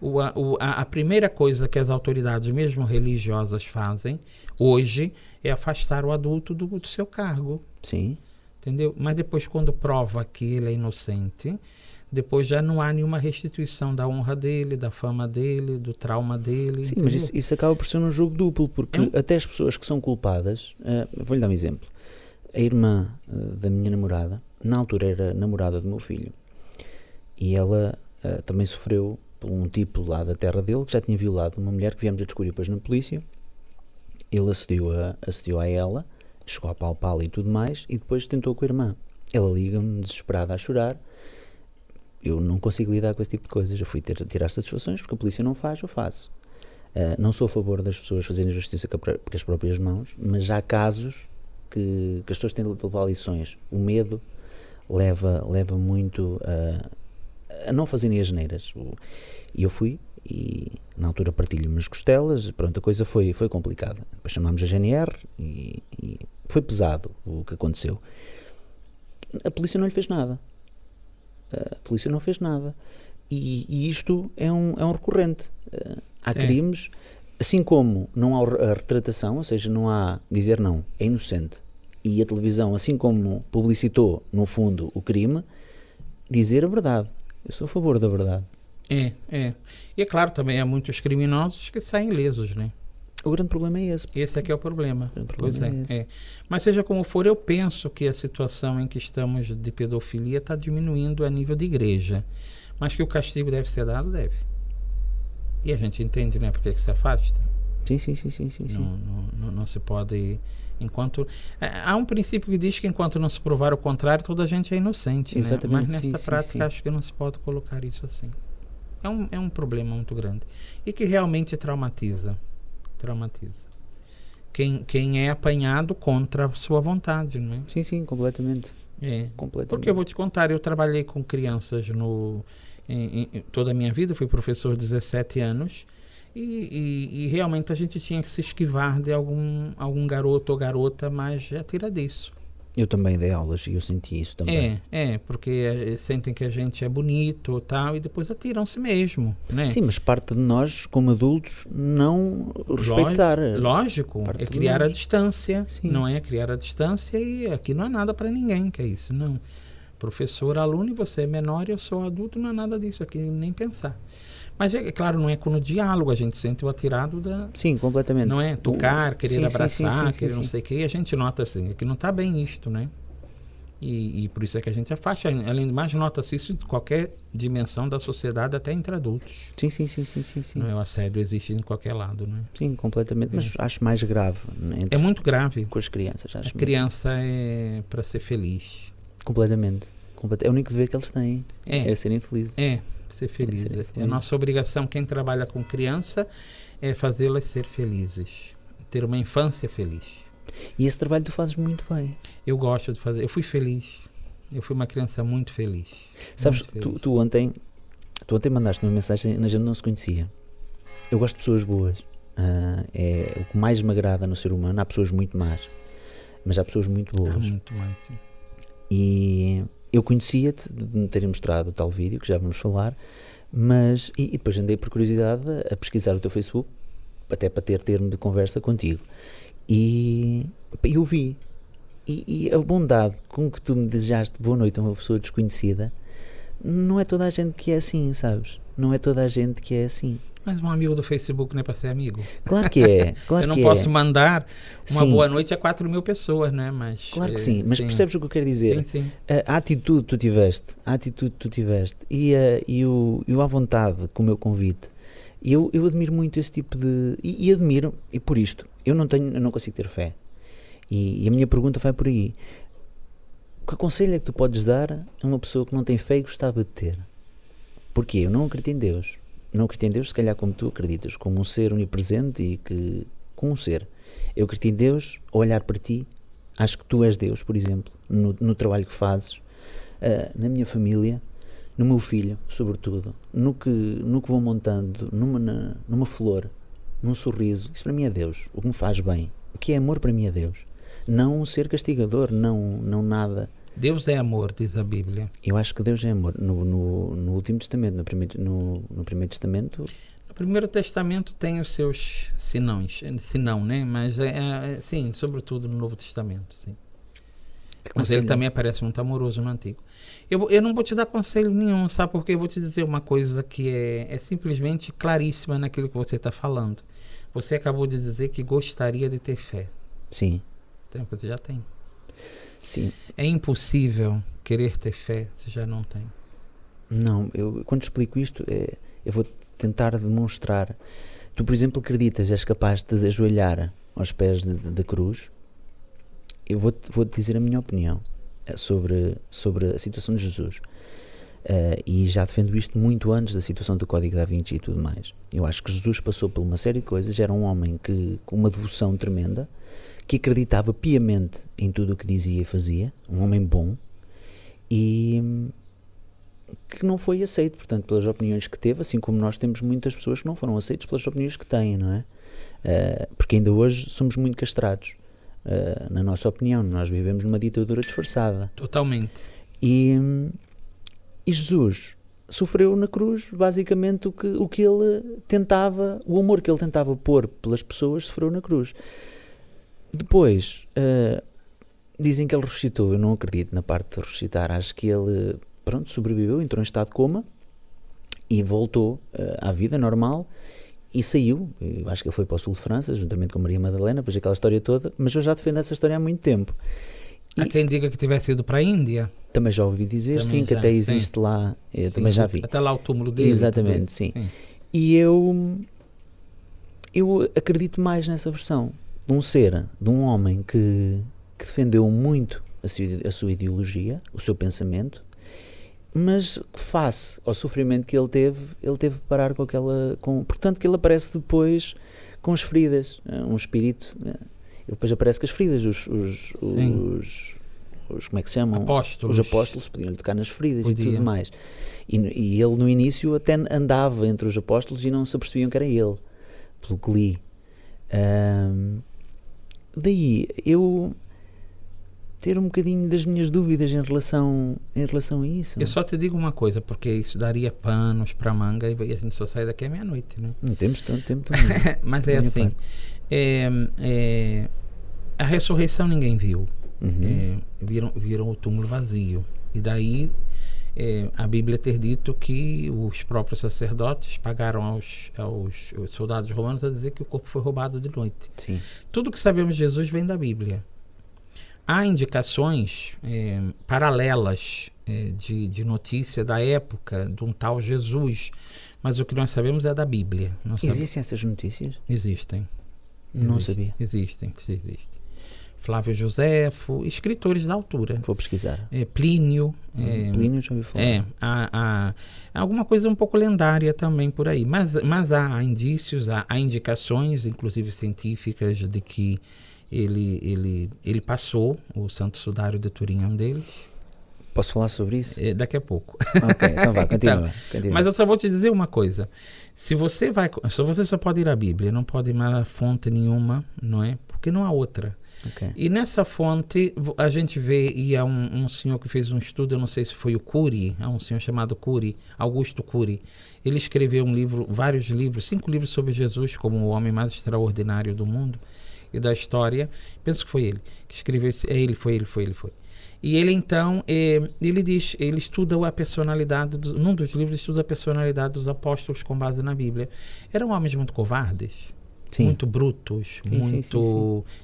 A primeira coisa que as autoridades, mesmo religiosas, fazem hoje é afastar o adulto do seu cargo, Sim. entendeu? Mas depois, quando prova que ele é inocente, depois já não há nenhuma restituição da honra dele, da fama dele, do trauma dele. Sim, entendeu? mas isso acaba por ser um jogo duplo, porque até as pessoas que são culpadas, vou-lhe dar um exemplo. A irmã da minha namorada, na altura era namorada do meu filho, e ela também sofreu por um tipo lá da terra dele que já tinha violado uma mulher, que viemos a descobrir depois na polícia. Ele acedeu a ela, chegou a palpá-la e tudo mais, e depois tentou com a irmã. Ela liga-me desesperada a chorar. Eu não consigo lidar com esse tipo de coisas. Eu fui tirar satisfações, porque a polícia não faz, eu faço. Não sou a favor das pessoas fazerem justiça com as próprias mãos, mas há casos que as pessoas têm de levar lições. O medo leva muito a não fazerem asneiras. E eu fui, e na altura partilho-me as costelas, pronto, a coisa foi complicada. Depois chamámos a GNR e foi pesado o que aconteceu. A polícia não lhe fez nada. A polícia não fez nada. E isto é um recorrente. Há crimes, assim como não há a retratação, ou seja, não há dizer não, é inocente. E a televisão, assim como publicitou, no fundo, o crime, dizer a verdade. Eu sou a favor da verdade. E é claro, também há muitos criminosos que saem ilesos, né? O grande problema é esse. Esse é que é o problema. O Pois problema é esse. Mas seja como for, eu penso que a situação em que estamos de pedofilia está diminuindo a nível de igreja. Mas que o castigo deve ser dado, deve. E a gente entende, né? Porque que se afasta. Sim. Não se pode... há um princípio que diz que enquanto não se provar o contrário, toda a gente é inocente. Exatamente, né? Mas nessa sim, prática acho que não se pode colocar isso assim. É um problema muito grande. E que realmente traumatiza. Quem é apanhado contra a sua vontade, não é? Sim, completamente. Completamente. Porque eu vou te contar, eu trabalhei com crianças em toda a minha vida, fui professor 17 anos e realmente a gente tinha que se esquivar de algum garoto ou garota mais atiradiço. Eu também dei aulas e eu senti isso também. Porque sentem que a gente é bonito e tal, e depois atiram-se mesmo, né? Sim, mas parte de nós, como adultos, não respeitar. Lógico, Parte é de criar a nós. distância, Sim. não é? Criar a distância, e aqui não é nada para ninguém, que é isso, não. Professor, aluno, e você é menor e eu sou adulto, não é nada disso aqui, nem pensar. Mas é claro, não é com o diálogo, a gente sente o atirado da... Sim, completamente. Não é? Tocar, querer Sim, abraçar, querer não sim. sei o que, e a gente nota assim, que não está bem isto, né? E por isso é que a gente afasta. Além de mais, nota-se isso em qualquer dimensão da sociedade, até entre adultos. Sim. Não é? O assédio existe em qualquer lado, né? Sim, completamente. Mas acho mais grave, né, É muito grave. com as crianças. Acho A criança é para ser feliz. Completamente. É o único dever que eles têm. É serem felizes. Ser feliz. Ser É feliz. a nossa obrigação, quem trabalha com criança, é fazê-las ser felizes. Ter uma infância feliz. E esse trabalho tu fazes muito bem. Eu gosto de fazer. Eu fui feliz. Eu fui uma criança muito feliz. Sabes, Muito feliz. tu ontem mandaste uma mensagem, a gente não se conhecia. Eu gosto de pessoas boas. É o que mais me agrada no ser humano. Há pessoas muito más, mas há pessoas muito boas. Há muito mais, sim. E eu conhecia-te de me terem mostrado o tal vídeo, que já vamos falar, mas e depois andei por curiosidade a pesquisar o teu Facebook, até para ter termo de conversa contigo. E eu vi. E a bondade com que tu me desejaste boa noite a uma pessoa desconhecida, não é toda a gente que é assim, sabes? Não é toda a gente que é assim. Mas um amigo do Facebook não é para ser amigo. Claro que é. Claro Eu não que posso é. mandar uma Sim. boa noite a 4.000 pessoas, né? Mas, Claro que sim, mas percebes o que eu quero dizer? Sim. A atitude que tu tiveste e o à vontade com o meu convite. Eu admiro muito esse tipo de... E admiro, e por isto, eu não consigo ter fé. E a minha pergunta vai por aí. Que conselho é que tu podes dar a uma pessoa que não tem fé e gostava de ter? Porque eu não acredito em Deus. Não acredito em Deus, se calhar como tu acreditas, como um ser onipresente e que... Como um ser. Eu acredito em Deus, ao olhar para ti, acho que tu és Deus, por exemplo, no trabalho que fazes, na minha família, no meu filho, sobretudo, no que vou montando, numa flor, num sorriso. Isso para mim é Deus, o que me faz bem. O que é amor para mim é Deus. Não um ser castigador, não nada. Deus é amor, diz a Bíblia. Eu acho que Deus é amor. No Último Testamento, no Primeiro Testamento... O Primeiro Testamento tem os seus sinão, né? Mas sim, sobretudo no Novo Testamento, sim. Mas ele também aparece muito amoroso no Antigo. Eu não vou te dar conselho nenhum, sabe? Porque eu vou te dizer uma coisa que é simplesmente claríssima naquilo que você está falando. Você acabou de dizer que gostaria de ter fé. Sim. Então, você já tem. Sim. É impossível querer ter fé se já não tem. Não, quando explico isto, eu vou tentar demonstrar. Tu, por exemplo, acreditas, és capaz de ajoelhar aos pés da cruz. Eu vou-te dizer a minha opinião sobre a situação de Jesus. E já defendo isto muito antes da situação do Código da Vinci e tudo mais. Eu acho que Jesus passou por uma série de coisas, era um homem com uma devoção tremenda, que acreditava piamente em tudo o que dizia e fazia, um homem bom, e que não foi aceito, portanto, pelas opiniões que teve, assim como nós temos muitas pessoas que não foram aceitas pelas opiniões que têm, não é? Porque ainda hoje somos muito castrados, na nossa opinião, nós vivemos numa ditadura disfarçada. Totalmente. E Jesus sofreu na cruz basicamente o que ele tentava, o amor que ele tentava pôr pelas pessoas, sofreu na cruz. Depois dizem que ele ressuscitou. Eu não acredito na parte de ressuscitar. Acho que ele sobreviveu, entrou em estado de coma e voltou à vida normal e saiu. Eu acho que ele foi para o sul de França juntamente com Maria Madalena, depois aquela história toda, mas eu já defendo essa história há muito tempo. Há quem diga que tivesse ido para a Índia. Também já ouvi dizer, Também sim, que já, até existe lá. Eu Sim, também já vi. Até lá o túmulo dele. Exatamente, sim. E eu acredito mais nessa versão de um ser, de um homem que defendeu muito a sua ideologia, o seu pensamento, mas que face ao sofrimento que ele teve que parar com aquela... portanto, que ele aparece depois com as feridas, um espírito... Ele depois aparece com as feridas, os como é que se chamam? Apóstolos. Os apóstolos podiam-lhe tocar nas feridas Podia. e tudo mais. E ele no início até andava entre os apóstolos e não se apercebiam que era ele, pelo que li. Daí, eu ter um bocadinho das minhas dúvidas em relação a isso. Eu só te digo uma coisa, porque isso daria panos para manga e a gente só sai daqui à meia-noite, né? Não temos tanto tempo também. Mas é Da minha assim, a ressurreição ninguém viu. Uhum. Viram o túmulo vazio. E daí a Bíblia ter dito que os próprios sacerdotes pagaram aos soldados romanos a dizer que o corpo foi roubado de noite. Sim. Tudo que sabemos de Jesus vem da Bíblia. Há indicações paralelas de notícia da época de um tal Jesus, mas o que nós sabemos é da Bíblia. Existem essas notícias? Existem. Não sabia. Existem. Flávio Joséfo, escritores da altura. Vou pesquisar. Plínio. Plínio já ouvi falar. Há alguma coisa um pouco lendária também por aí. Mas há indícios, há indicações, inclusive científicas, de que ele passou, o Santo Sudário de Turim é um deles. Posso falar sobre isso? Daqui a pouco. Ok, então vá, continua. Mas eu só vou te dizer uma coisa. Se você só pode ir à Bíblia, não pode ir a fonte nenhuma, não é? Porque não há outra. Okay. E nessa fonte a gente vê, e há um senhor que fez um estudo, eu não sei se foi o Cury, há um senhor chamado Cury, Augusto Cury. Ele escreveu vários livros, 5 livros sobre Jesus como o homem mais extraordinário do mundo e da história. Penso que foi ele que escreveu esse. Foi ele. E ele então, ele estuda a personalidade, num dos livros estuda a personalidade dos apóstolos com base na Bíblia. Eram homens muito covardes. Sim. Muito brutos, sim.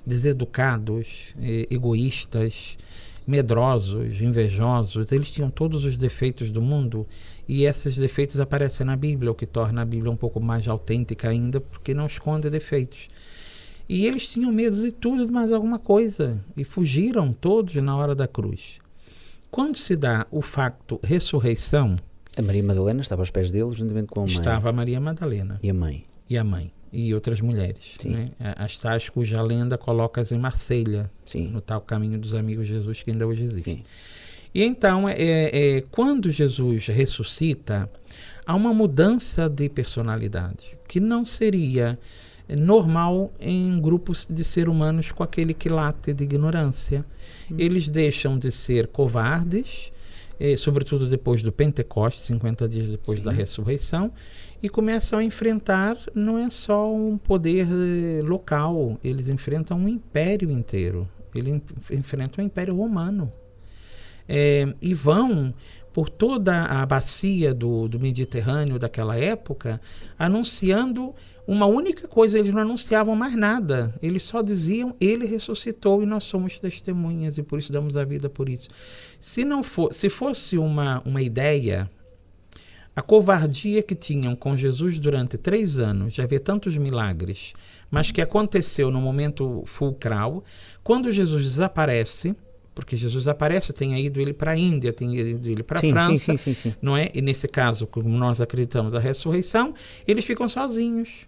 Deseducados, egoístas, medrosos, invejosos. Eles tinham todos os defeitos do mundo e esses defeitos aparecem na Bíblia, o que torna a Bíblia um pouco mais autêntica ainda, porque não esconde defeitos. E eles tinham medo de tudo e de mais alguma coisa e fugiram todos na hora da cruz. Quando se dá o facto ressurreição... A Maria Madalena estava aos pés deles, juntamente com a mãe. Estava a Maria Madalena. E a mãe. E outras mulheres, né? As tais cuja lenda coloca-as em Marselha, no tal caminho dos amigos de Jesus que ainda hoje existe. Sim. E então, quando Jesus ressuscita, há uma mudança de personalidade, que não seria normal em grupos de seres humanos com aquele quilate de ignorância. Eles deixam de ser covardes, sobretudo depois do Pentecostes, 50 dias depois da ressurreição, e começam a enfrentar, não é só um poder local, eles enfrentam um império inteiro, eles enfrentam o Império Romano. E vão por toda a bacia do Mediterrâneo daquela época, anunciando uma única coisa, eles não anunciavam mais nada, eles só diziam, ele ressuscitou e nós somos testemunhas e por isso damos a vida por isso. Se fosse uma ideia, a covardia que tinham com Jesus durante 3 anos, já vê tantos milagres, mas que aconteceu no momento fulcral, quando Jesus desaparece, porque Jesus aparece, tem ido ele para a Índia, tem ido ele para a França, sim. não é? E nesse caso, como nós acreditamos na ressurreição, eles ficam sozinhos.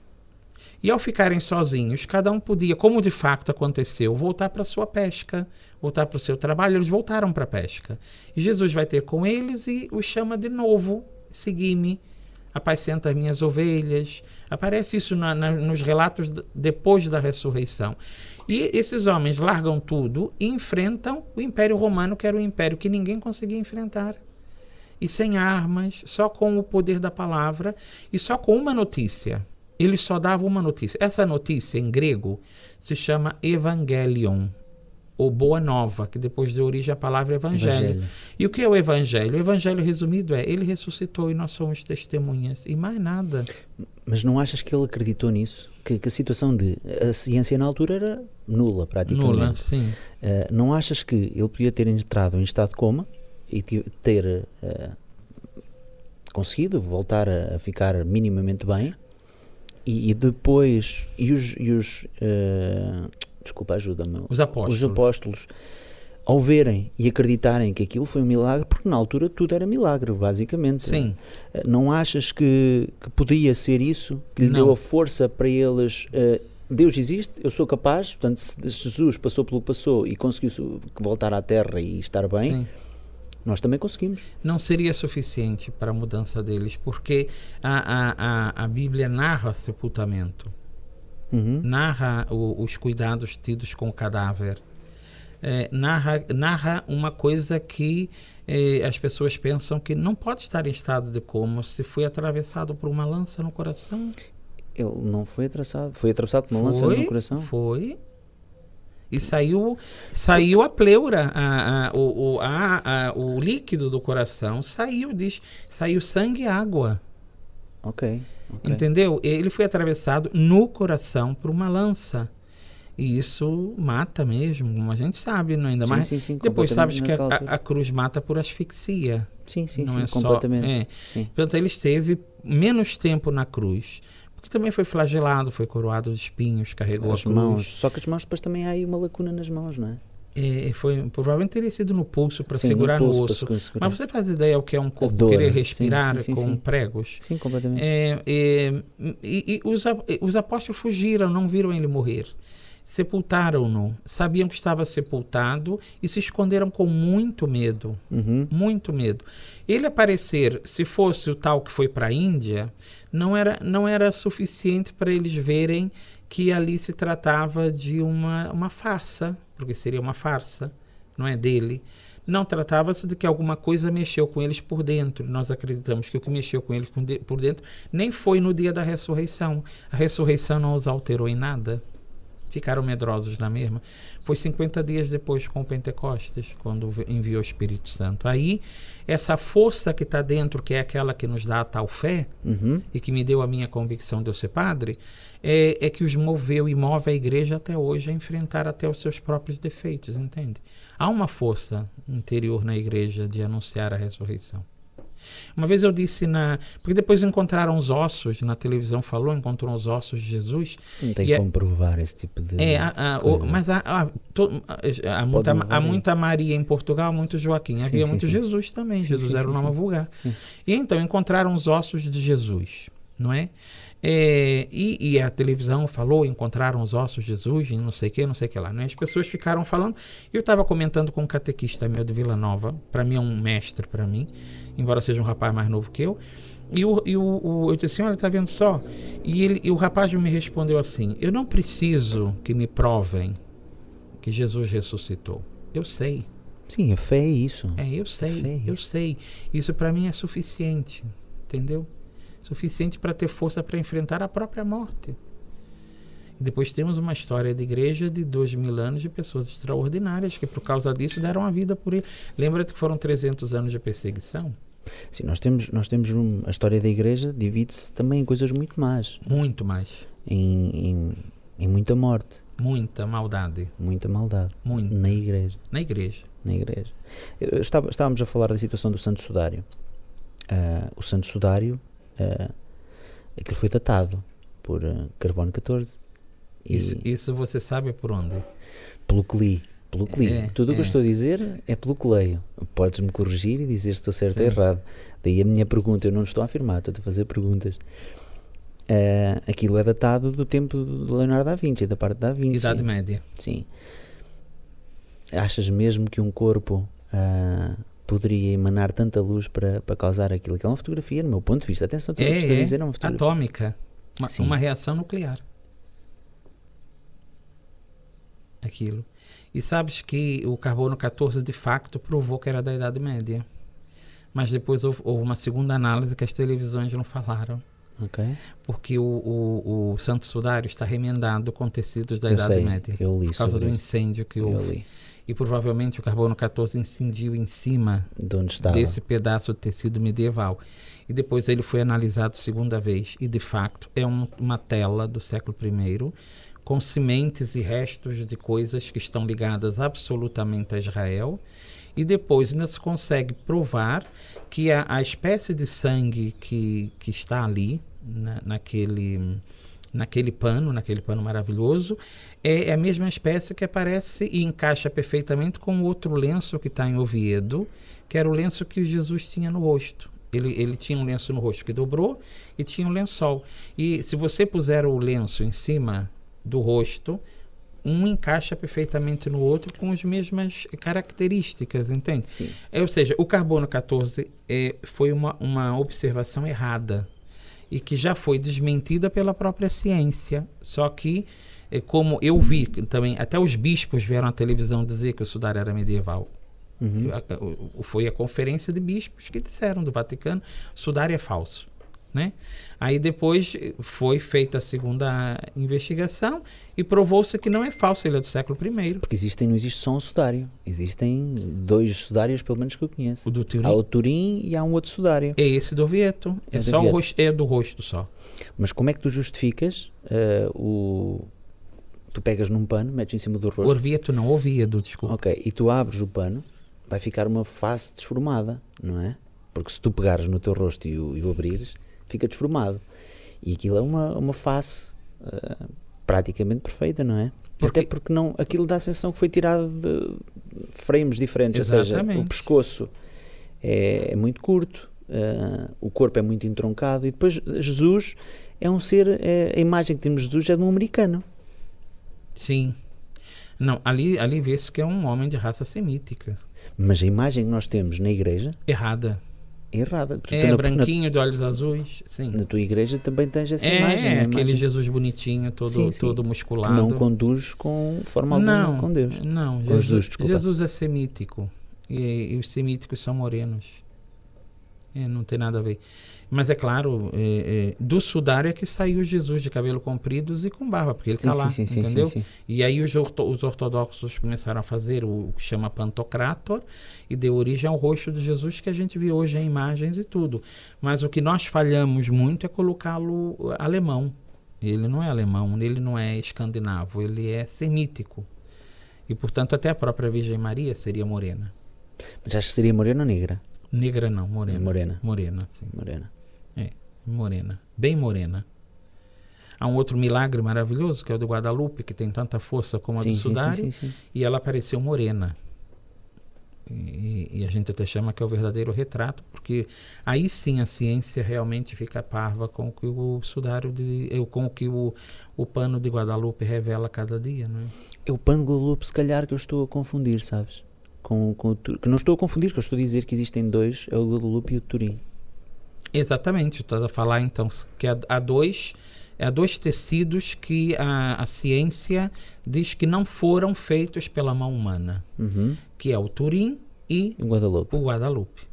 E ao ficarem sozinhos, cada um podia, como de fato aconteceu, voltar para a sua pesca, voltar para o seu trabalho. Eles voltaram para a pesca. E Jesus vai ter com eles e os chama de novo, segui-me, apacenta as minhas ovelhas. Aparece isso nos relatos depois da ressurreição. E esses homens largam tudo e enfrentam o Império Romano, que era um império que ninguém conseguia enfrentar. E sem armas, só com o poder da palavra e só com uma notícia. Eles só davam uma notícia. Essa notícia, em grego, se chama Evangelion, ou Boa Nova, que depois deu origem à palavra Evangelho. E o que é o Evangelho? O Evangelho resumido ele ressuscitou e nós somos testemunhas. E mais nada. Mas não achas que ele acreditou nisso? Que a situação a ciência na altura era nula, praticamente. Nula, sim. Não achas que ele podia ter entrado em estado de coma e ter conseguido voltar a ficar minimamente bem? E depois, desculpa, ajuda-me. Os apóstolos, ao verem e acreditarem que aquilo foi um milagre, porque na altura tudo era milagre, basicamente. Sim. Não achas que podia ser isso? Que lhe deu a força para eles... Deus existe, eu sou capaz, portanto, se Jesus passou pelo que passou e conseguiu voltar à Terra e estar bem... Sim. Nós também conseguimos. Não seria suficiente para a mudança deles, porque a Bíblia narra sepultamento, narra os cuidados tidos com o cadáver, narra uma coisa que as pessoas pensam que não pode estar em estado de coma se foi atravessado por uma lança no coração. Ele não foi atravessado. Foi atravessado por uma lança no coração? Foi. E saiu a pleura, o líquido do coração saiu sangue e água. Ok. Entendeu? Ele foi atravessado no coração por uma lança. E isso mata mesmo, como a gente sabe, não ainda mais. Sim, depois sabes que naquela altura. a cruz mata por asfixia. Sim, não é completamente. Sim. Portanto, ele esteve menos tempo na cruz. Porque também foi flagelado, foi coroado de espinhos, carregou As a cruz. mãos. Só que as mãos depois também há aí uma lacuna nas mãos, não é? Provavelmente teria sido no pulso para Sim, segurar no pulso, no osso. para segurar. Mas você faz ideia o que é um corpo dor. querer respirar Sim, com sim. pregos? Sim, completamente. E os apóstolos fugiram, não viram ele morrer. Sepultaram-no, sabiam que estava sepultado e se esconderam com muito medo. Muito medo. Ele aparecer, se fosse o tal que foi para a Índia, não era suficiente para eles verem que ali se tratava de uma farsa, porque seria uma farsa, não é dele. Não, tratava-se de que alguma coisa mexeu com eles por dentro. Nós acreditamos que o que mexeu com eles por dentro nem foi no dia da ressurreição. A ressurreição não os alterou em nada. Ficaram medrosos na mesma. Foi 50 dias depois com o Pentecostes, quando enviou o Espírito Santo. Aí, essa força que está dentro, que é aquela que nos dá a tal fé, e que me deu a minha convicção de eu ser padre, é que os moveu e move a igreja até hoje a enfrentar até os seus próprios defeitos, entende? Há uma força interior na igreja de anunciar a ressurreição. Uma vez eu disse porque depois encontraram os ossos, na televisão encontrou os ossos de Jesus. Não tem como provar esse tipo de mas há muita Maria em Portugal, muito Joaquim. Havia muito Jesus também. Jesus era o nome vulgar. Sim. E então encontraram os ossos de Jesus, não é? E a televisão encontraram os ossos de Jesus e não sei o que lá, né? As pessoas ficaram falando. Eu estava comentando com um catequista meu de Vila Nova, para mim é um mestre para mim, embora seja um rapaz mais novo que eu. E eu disse assim, olha, tá vendo só? E o rapaz me respondeu assim, eu não preciso que me provem que Jesus ressuscitou. Eu sei. Sim, a fé é isso. Eu sei. Isso para mim é suficiente, entendeu? Suficiente para ter força para enfrentar a própria morte. E depois temos uma história de igreja de 2000 anos de pessoas extraordinárias que por causa disso deram a vida por ele. Lembra-te que foram 300 anos de perseguição? Sim, nós temos a história da igreja divide-se também em coisas muito más. Muito mais. Em muita morte. Muita maldade. Muita maldade. Muito. Na igreja. Na igreja. Estávamos a falar da situação do Santo Sudário. O Santo Sudário, aquilo foi datado por carbono 14. Isso você sabe por onde? Pelo que li. Tudo o que eu estou a dizer é pelo que leio. Podes-me corrigir e dizer se estou certo ou errado. Daí a minha pergunta, eu não estou a afirmar, estou a fazer perguntas. Aquilo é datado do tempo de Leonardo da Vinci, da parte da Vinci. Idade Média. Sim. Achas mesmo que um corpo poderia emanar tanta luz para causar aquilo? Aquilo é uma fotografia, no meu ponto de vista. Atenção, tudo o que estou a dizer é uma fotografia. Atômica. Uma reação nuclear. Aquilo. E sabes que o carbono 14 de facto provou que era da Idade Média. Mas depois houve uma segunda análise que as televisões não falaram. Okay. Porque o Santo Sudário está remendado com tecidos da Idade Média. Eu li por causa do isso. incêndio que houve. Eu li. E provavelmente o carbono 14 incendiu em cima desse pedaço de tecido medieval. E depois ele foi analisado segunda vez. E de facto é uma tela do século I com sementes e restos de coisas que estão ligadas absolutamente a Israel. E depois ainda se consegue provar que a espécie de sangue que está ali, naquele pano maravilhoso, é a mesma espécie que aparece e encaixa perfeitamente com o outro lenço que está em Oviedo, que era o lenço que Jesus tinha no rosto. Ele tinha um lenço no rosto que dobrou e tinha um lençol. E se você puser o lenço em cima do rosto, um encaixa perfeitamente no outro com as mesmas características, entende? Sim. Ou seja, o carbono 14 foi uma observação errada e que já foi desmentida pela própria ciência. Só que como eu vi também, até os bispos vieram à televisão dizer que o sudário era medieval. Foi a conferência de bispos que disseram do Vaticano, sudário é falso, né? Aí depois foi feita a segunda investigação e provou-se que não é falso, ele é do século I. Porque não existe só um sudário. Existem 2 sudários, pelo menos que eu conheço. O do Turim. Há o Turim e há um outro sudário. É esse do Orvieto. É É do só o Orvieto. rosto, é do rosto só. Mas como é que tu justificas tu pegas num pano, metes em cima do rosto, Orvieto não, Oviedo, desculpa. ok, e tu abres o pano, vai ficar uma face desformada, não é? Porque se tu pegares no teu rosto e o abrires, fica desformado. E aquilo é uma face praticamente perfeita, não é? Até porque não, aquilo dá a sensação que foi tirado de frames diferentes, ou seja, Exatamente. o pescoço é muito curto, o corpo é muito entroncado, e depois Jesus é um ser, a imagem que temos de Jesus é de um americano. Sim. Não, ali vê-se que é um homem de raça semítica. Mas a imagem que nós temos na igreja Errada. é errada. Porque É tu branquinho, de olhos azuis. Sim. na tua igreja também tens essa É, imagem. a aquele imagem Jesus bonitinho, todo, Sim, sim. todo que musculado. não conduz com forma alguma Não, com Deus. não. Com Jesus, desculpa. Jesus é semítico. E os semíticos são morenos. Não tem nada a ver. Mas é claro, do sudário é que saiu Jesus de cabelo compridos e com barba, porque ele está lá, entendeu? Sim. E aí os ortodoxos começaram a fazer o que chama Pantocrator e deu origem ao rosto de Jesus que a gente vê hoje em imagens e tudo. Mas o que nós falhamos muito é colocá-lo alemão. Ele não é alemão, ele não é escandinavo, ele é semítico. E, portanto, até a própria Virgem Maria seria morena. Mas acho que seria morena ou negra? Negra não, morena. Morena. Morena, sim. Morena. Morena, bem morena. Há um outro milagre maravilhoso, que é o de Guadalupe, que tem tanta força como a do sudário, Sim. e ela apareceu morena. E a gente até chama que é o verdadeiro retrato, porque aí sim a ciência realmente fica parva com o que o sudário com o que o pano de Guadalupe revela cada dia, não é? É o pano de Guadalupe, se calhar, que eu estou a confundir, sabes? Que não estou a confundir, que eu estou a dizer que existem 2, é o Guadalupe e o Turim. Exatamente, estás a falar então que há dois tecidos que a ciência diz que não foram feitos pela mão humana, que é o Turim e E o Guadalupe. o Guadalupe.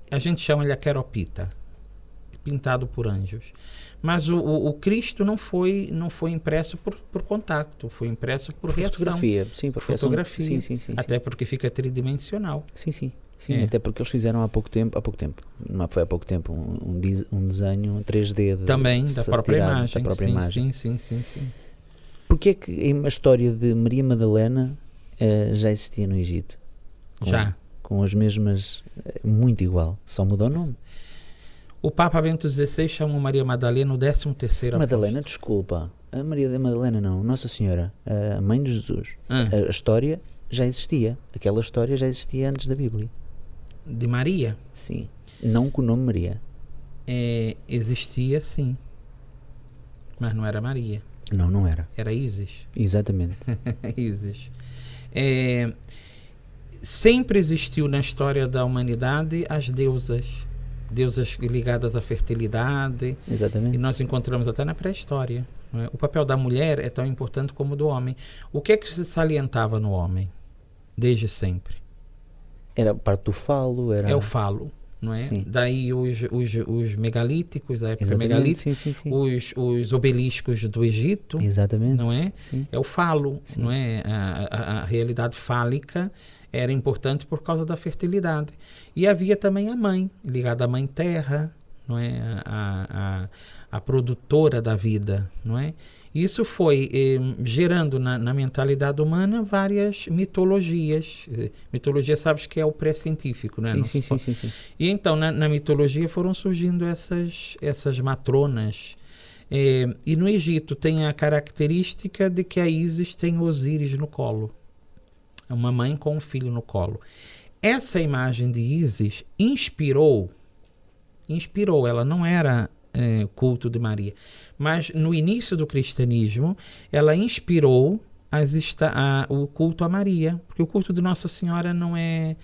A gente chama ele a queropita, pintado por anjos. Mas o Cristo não foi impresso por contato, foi impresso por reação. Fotografia, sim, por Fotografia. Sim. Até porque fica tridimensional. Sim, É. até porque eles fizeram há pouco tempo, não foi há pouco tempo, um desenho 3D Também, da própria imagem. Da própria imagem. Sim. Porquê é que a história de Maria Madalena já existia no Egito? Já. Com as mesmas, muito igual, só mudou o nome. O Papa Bento XVI chamou Maria Madalena o 13º Madalena, desculpa, a Maria da Madalena não, Nossa Senhora, a mãe de Jesus. apóstolo. A história já existia, aquela história já existia antes da Bíblia. De Maria? Sim, não com o nome Maria. Existia, sim. Mas não era Maria. Não era. Era Ísis. Exatamente. Ísis. Sempre existiu na história da humanidade as deusas ligadas à fertilidade, e Exatamente. nós encontramos até na pré-história, não é? O papel da mulher é tão importante como o do homem. O que é que se salientava no homem desde sempre? Era parte do falo, era... É o falo, não é? Sim. Daí os megalíticos, a época Exatamente, megalítica, sim. os obeliscos do Egito, Exatamente. não é? Sim. É o falo, Sim. não é? A realidade fálica era importante por causa da fertilidade. E havia também a mãe, ligada à mãe terra, não é? A produtora da vida, não é? Isso foi gerando na mentalidade humana várias mitologias. Mitologia, sabes que é o pré-científico, não é? Sim. E então, na mitologia foram surgindo essas matronas. E no Egito tem a característica de que a Ísis tem Osíris no colo. É uma mãe com um filho no colo. Essa imagem de Ísis inspirou, ela não era culto de Maria, mas no início do cristianismo, ela inspirou o culto a Maria, porque o culto de Nossa Senhora não é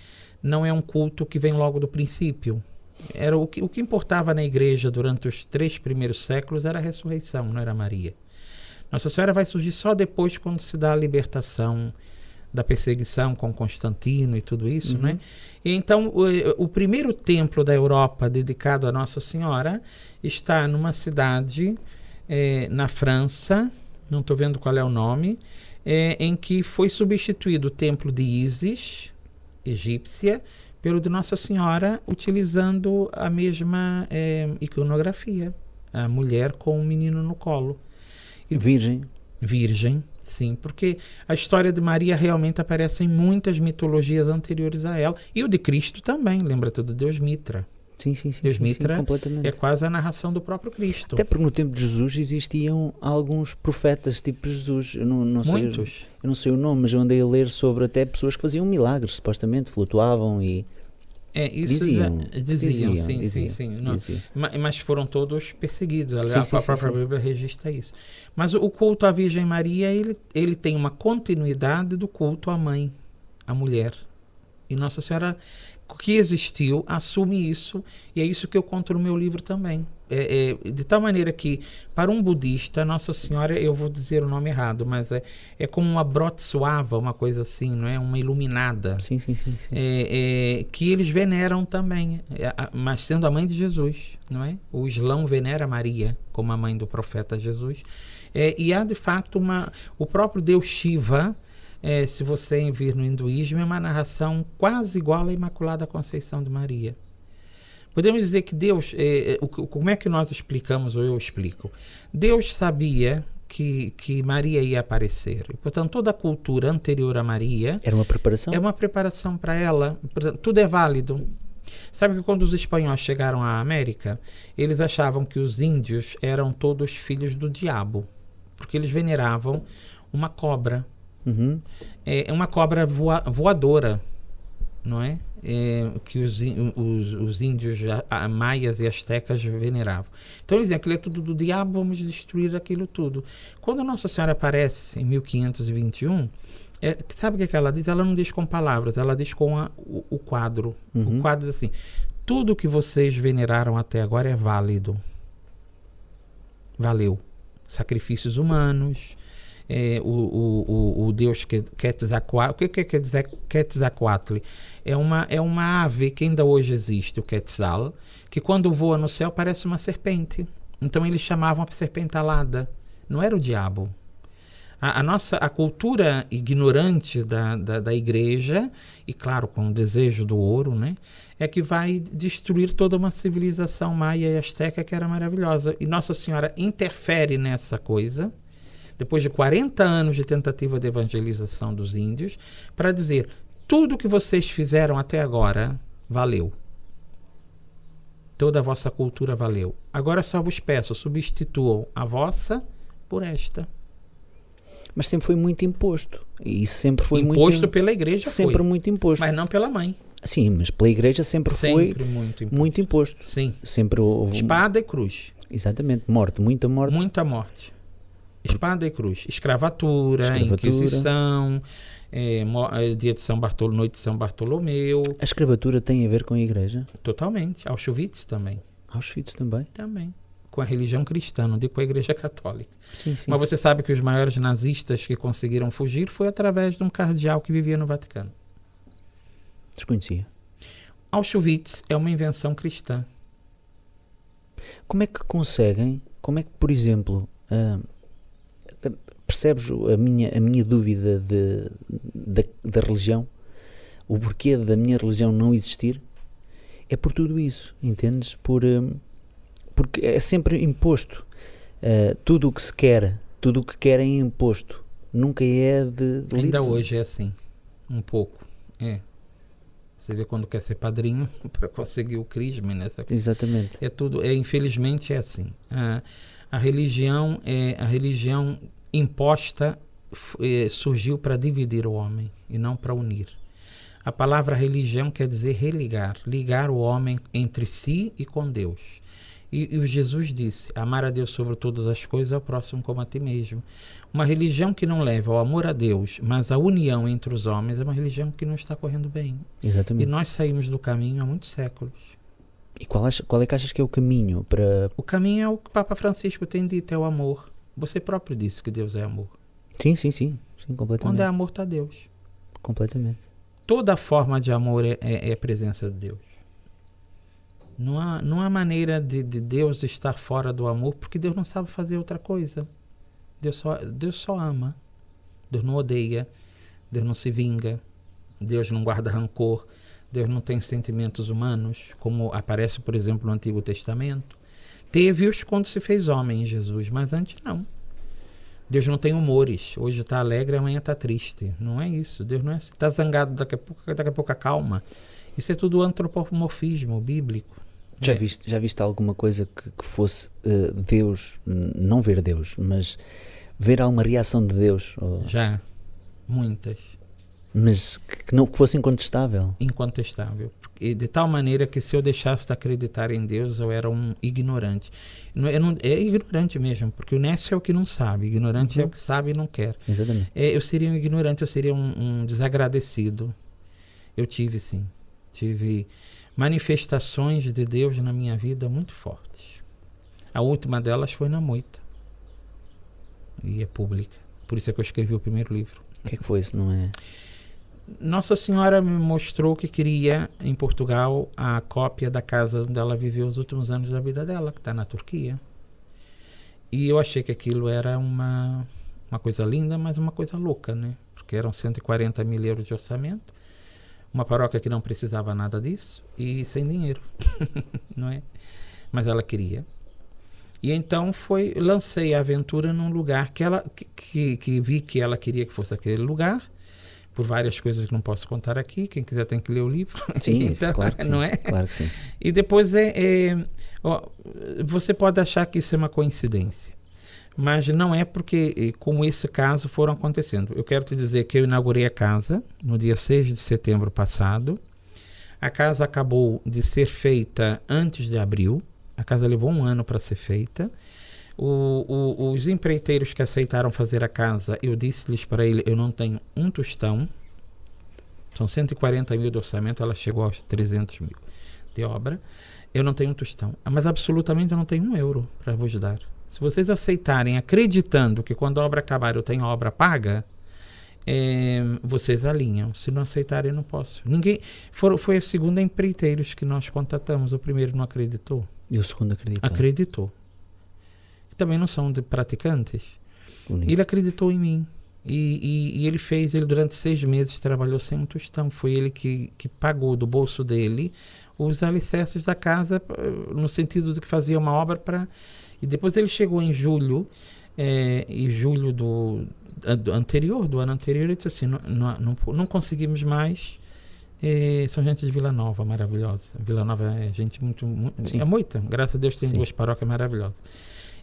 um culto que vem logo do princípio. Era o que importava na igreja durante os 3 primeiros séculos era a ressurreição, não era Maria. Nossa Senhora vai surgir só depois, quando se dá a libertação da perseguição com Constantino e tudo isso, né? E então, o primeiro templo da Europa dedicado a Nossa Senhora está numa cidade na França, não estou vendo qual é o nome, em que foi substituído o templo de Ísis, egípcia, pelo de Nossa Senhora, utilizando a mesma iconografia. A mulher com o menino no colo. Virgem. Virgem, sim, porque a história de Maria realmente aparece em muitas mitologias anteriores a ela. E o de Cristo também, lembra-te do Deus Mitra. Sim, Deus Mitra completamente. é quase a narração do próprio Cristo. Até porque no tempo de Jesus existiam alguns profetas tipo Jesus. Eu não sei, Muitos. eu não sei o nome, mas eu andei a ler sobre até pessoas que faziam milagres, supostamente, flutuavam e Isso diziam. sim. Não, Diziam. mas foram todos perseguidos. Sim, A sim, própria sim. Bíblia registra isso. Mas o culto à Virgem Maria, ele tem uma continuidade do culto à mãe, à mulher. E Nossa Senhora, que existiu, assume isso, e é isso que eu conto no meu livro também. De tal maneira que, para um budista, Nossa Senhora, eu vou dizer o nome errado, mas é como uma Brotsuava, uma coisa assim, não é? Uma iluminada. Sim. Que eles veneram também, mas sendo a mãe de Jesus, não é? O Islão venera Maria como a mãe do profeta Jesus. E há, de fato, o próprio Deus Shiva, se você vir no hinduísmo, é uma narração quase igual à Imaculada Conceição de Maria. Podemos dizer que Deus, como é que nós explicamos, ou eu explico? Deus sabia que Maria ia aparecer. E, portanto, toda a cultura anterior a Maria Era uma preparação? é uma preparação para ela. Portanto, tudo é válido. Sabe que quando os espanhóis chegaram à América, eles achavam que os índios eram todos filhos do diabo, porque eles veneravam uma cobra. É uma cobra voadora, não é? Que os índios maias e astecas veneravam. Então eles diziam, aquilo é tudo do diabo, vamos destruir aquilo tudo. Quando Nossa Senhora aparece em 1521, sabe o que ela diz? Ela não diz com palavras, ela diz com o quadro. O quadro diz assim, tudo que vocês veneraram até agora é válido. Valeu. Sacrifícios humanos, o Deus Quetzalcoatl. O que quer dizer Quetzalcoatl? É uma ave que ainda hoje existe, o Quetzal, que quando voa no céu parece uma serpente. Então eles chamavam a serpente alada. Não era o diabo. A cultura ignorante da igreja, e claro, com o desejo do ouro, né, é que vai destruir toda uma civilização maia e asteca que era maravilhosa. E Nossa Senhora interfere nessa coisa, depois de 40 anos de tentativa de evangelização dos índios, para dizer, tudo que vocês fizeram até agora valeu. Toda a vossa cultura valeu. Agora só vos peço, substituam a vossa por esta. Mas sempre foi muito imposto. E sempre foi imposto pela igreja, sempre foi. Muito imposto. Mas não pela mãe. Sim, mas pela igreja sempre foi muito imposto. Sim. Sempre houve espada e cruz. Exatamente. Morte, muita morte. Muita morte. Espada e cruz. Escravatura. Inquisição, dia de São Bartolomeu, noite de São Bartolomeu. A escravatura tem a ver com a igreja? Totalmente. Auschwitz também. Auschwitz também? Também. Com a religião cristã, não digo com a igreja católica. Sim. Mas você sabe que os maiores nazistas que conseguiram fugir foi através de um cardeal que vivia no Vaticano. Desconhecia. Auschwitz é uma invenção cristã. Como é que conseguem, por exemplo, percebes a minha dúvida da religião? O porquê da minha religião não existir? É por tudo isso, entendes? Porque é sempre imposto. Tudo o que se quer, tudo o que quer é imposto. Nunca é de Ainda hoje é assim, um pouco. Você vê quando quer ser padrinho para conseguir o crisma, né? Exatamente. É tudo, infelizmente é assim. A religião imposta surgiu para dividir o homem e não para unir. A palavra religião quer dizer religar, ligar o homem entre si e com Deus. E o Jesus disse, amar a Deus sobre todas as coisas, ao próximo como a ti mesmo. Uma religião que não leva ao amor a Deus, mas à união entre os homens, é uma religião que não está correndo bem. Exatamente. E nós saímos do caminho há muitos séculos. E qual é que achas que é o caminho para... O caminho é o que o Papa Francisco tem dito, é o amor. Você próprio disse que Deus é amor. Sim, completamente. Onde é amor está Deus. Completamente. Toda forma de amor é a presença de Deus. Não há maneira de Deus estar fora do amor, porque Deus não sabe fazer outra coisa. Deus só ama. Deus não odeia. Deus não se vinga. Deus não guarda rancor. Deus não tem sentimentos humanos, como aparece, por exemplo, no Antigo Testamento. Teve-os quando se fez homem em Jesus, mas antes não. Deus não tem humores. Hoje está alegre, amanhã está triste. Não é isso. Deus não é assim. Está zangado, daqui a pouco acalma. Isso é tudo antropomorfismo bíblico. Já viste alguma coisa que fosse Deus, não ver Deus, mas ver alguma reação de Deus? Já. Muitas. Mas que fosse incontestável. Incontestável. E de tal maneira que se eu deixasse de acreditar em Deus, eu era um ignorante. É ignorante mesmo, porque o nécio é o que não sabe. Ignorante é o que sabe e não quer. Exatamente. Eu seria um ignorante, eu seria um desagradecido. Eu tive, sim. Tive manifestações de Deus na minha vida muito fortes. A última delas foi na moita. E é pública. Por isso é que eu escrevi o primeiro livro. O que é que foi isso, não é? Nossa Senhora me mostrou que queria, em Portugal, a cópia da casa onde ela viveu os últimos anos da vida dela, que está na Turquia. E eu achei que aquilo era uma coisa linda, mas uma coisa louca, né? Porque eram 140 mil euros de orçamento, uma paróquia que não precisava nada disso e sem dinheiro, não é? Mas ela queria. E então lancei a aventura num lugar que vi que ela queria que fosse aquele lugar, por várias coisas que não posso contar aqui. Quem quiser tem que ler o livro. Sim, então, isso, claro que sim. Não é? Claro que sim. E depois você pode achar que isso é uma coincidência, mas não é, porque como esse caso foram acontecendo. Eu quero te dizer que eu inaugurei a casa no dia 6 de setembro passado. A casa acabou de ser feita antes de abril. A casa levou 1 ano para ser feita. Os empreiteiros que aceitaram fazer a casa, eu disse-lhes para ele, eu não tenho um tostão. São 140 mil de orçamento, ela chegou aos 300 mil de obra. Eu não tenho um tostão, mas absolutamente eu não tenho 1 euro para vos dar. Se vocês aceitarem, acreditando que quando a obra acabar eu tenho a obra paga, vocês alinham. Se não aceitarem, eu não posso. Foi a segunda empreiteiros que nós contatamos. O primeiro não acreditou. E o segundo acreditou? Acreditou. Também não são de praticantes. Bonito. Ele acreditou em mim. E ele durante 6 meses trabalhou sem um tostão. Foi ele que pagou do bolso dele os alicerces da casa, no sentido de que fazia uma obra para... E depois ele chegou em julho, do ano anterior, ele disse assim, não conseguimos mais. São gente de Vila Nova, maravilhosa. Vila Nova é gente muito é moita. Graças a Deus tem 2 paróquias maravilhosas.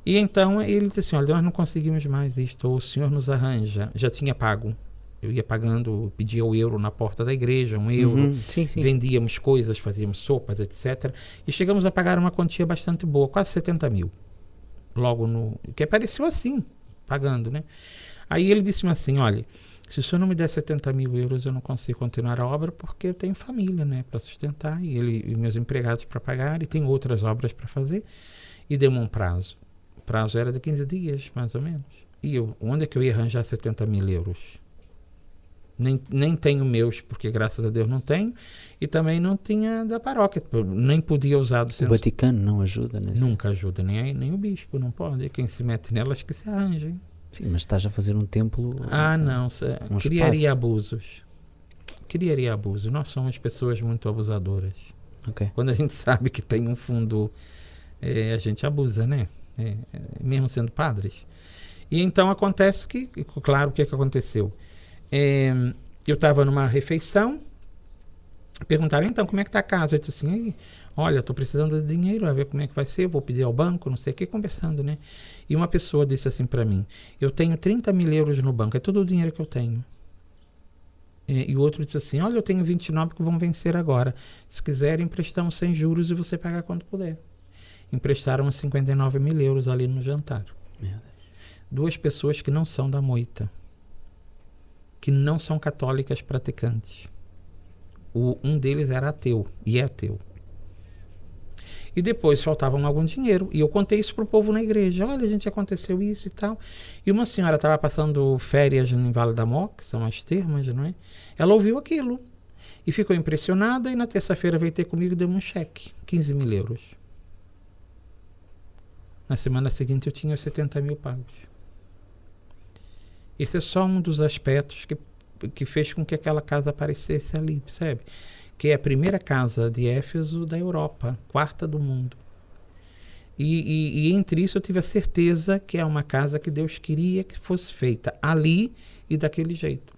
E então ele disse assim, olha, nós não conseguimos mais isto, ou o senhor nos arranja. Já tinha pago. Eu ia pagando, pedia o euro na porta da igreja, 1 euro. Sim. Vendíamos coisas, fazíamos sopas, etc. E chegamos a pagar uma quantia bastante boa, quase 70 mil. Logo que apareceu assim, pagando, né? Aí ele disse-me assim, olha, se o senhor não me der 70 mil euros, eu não consigo continuar a obra, porque eu tenho família, né, para sustentar, e meus empregados para pagar, e tenho outras obras para fazer. E deu-me um prazo. O prazo era de 15 dias, mais ou menos. E onde é que eu ia arranjar 70 mil euros? Nem tenho meus, porque graças a Deus não tenho, e também não tinha da paróquia, nem podia usar do O Vaticano não ajuda nesse? Nunca ajuda, nem o bispo, não pode. Quem se mete nelas que se arranjem. Sim, mas estás a fazer um templo... Não, criaria espaço. abusos. Criaria abusos. Nós somos pessoas muito abusadoras. Okay. Quando a gente sabe que tem um fundo, a gente abusa, né? Mesmo sendo padres. E então acontece que, claro, o que aconteceu? Eu estava numa refeição, perguntaram, então, como é que está a casa? Eu disse assim, olha, estou precisando de dinheiro, a ver como é que vai ser, vou pedir ao banco, não sei o que, conversando, né? E uma pessoa disse assim para mim, eu tenho 30 mil euros no banco, é todo o dinheiro que eu tenho. E o outro disse assim, olha, eu tenho 29 que vão vencer agora. Se quiser, emprestamos sem juros e você paga quando puder. Emprestaram 59 mil euros ali no jantar. Meu Deus. 2 pessoas que não são da moita, que não são católicas praticantes. Um deles era ateu, e é ateu. E depois faltava algum dinheiro. E eu contei isso pro povo na igreja. Olha, gente, aconteceu isso e tal. E uma senhora estava passando férias no Vale da Moca, que são as termas, não é? Ela ouviu aquilo. E ficou impressionada. E na terça-feira veio ter comigo e deu um cheque. 15 mil euros. Na semana seguinte eu tinha os 70 mil pagos. Esse é só um dos aspectos que fez com que aquela casa aparecesse ali, percebe? Que é a primeira casa de Éfeso da Europa, quarta do mundo. E entre isso eu tive a certeza que é uma casa que Deus queria que fosse feita ali e daquele jeito.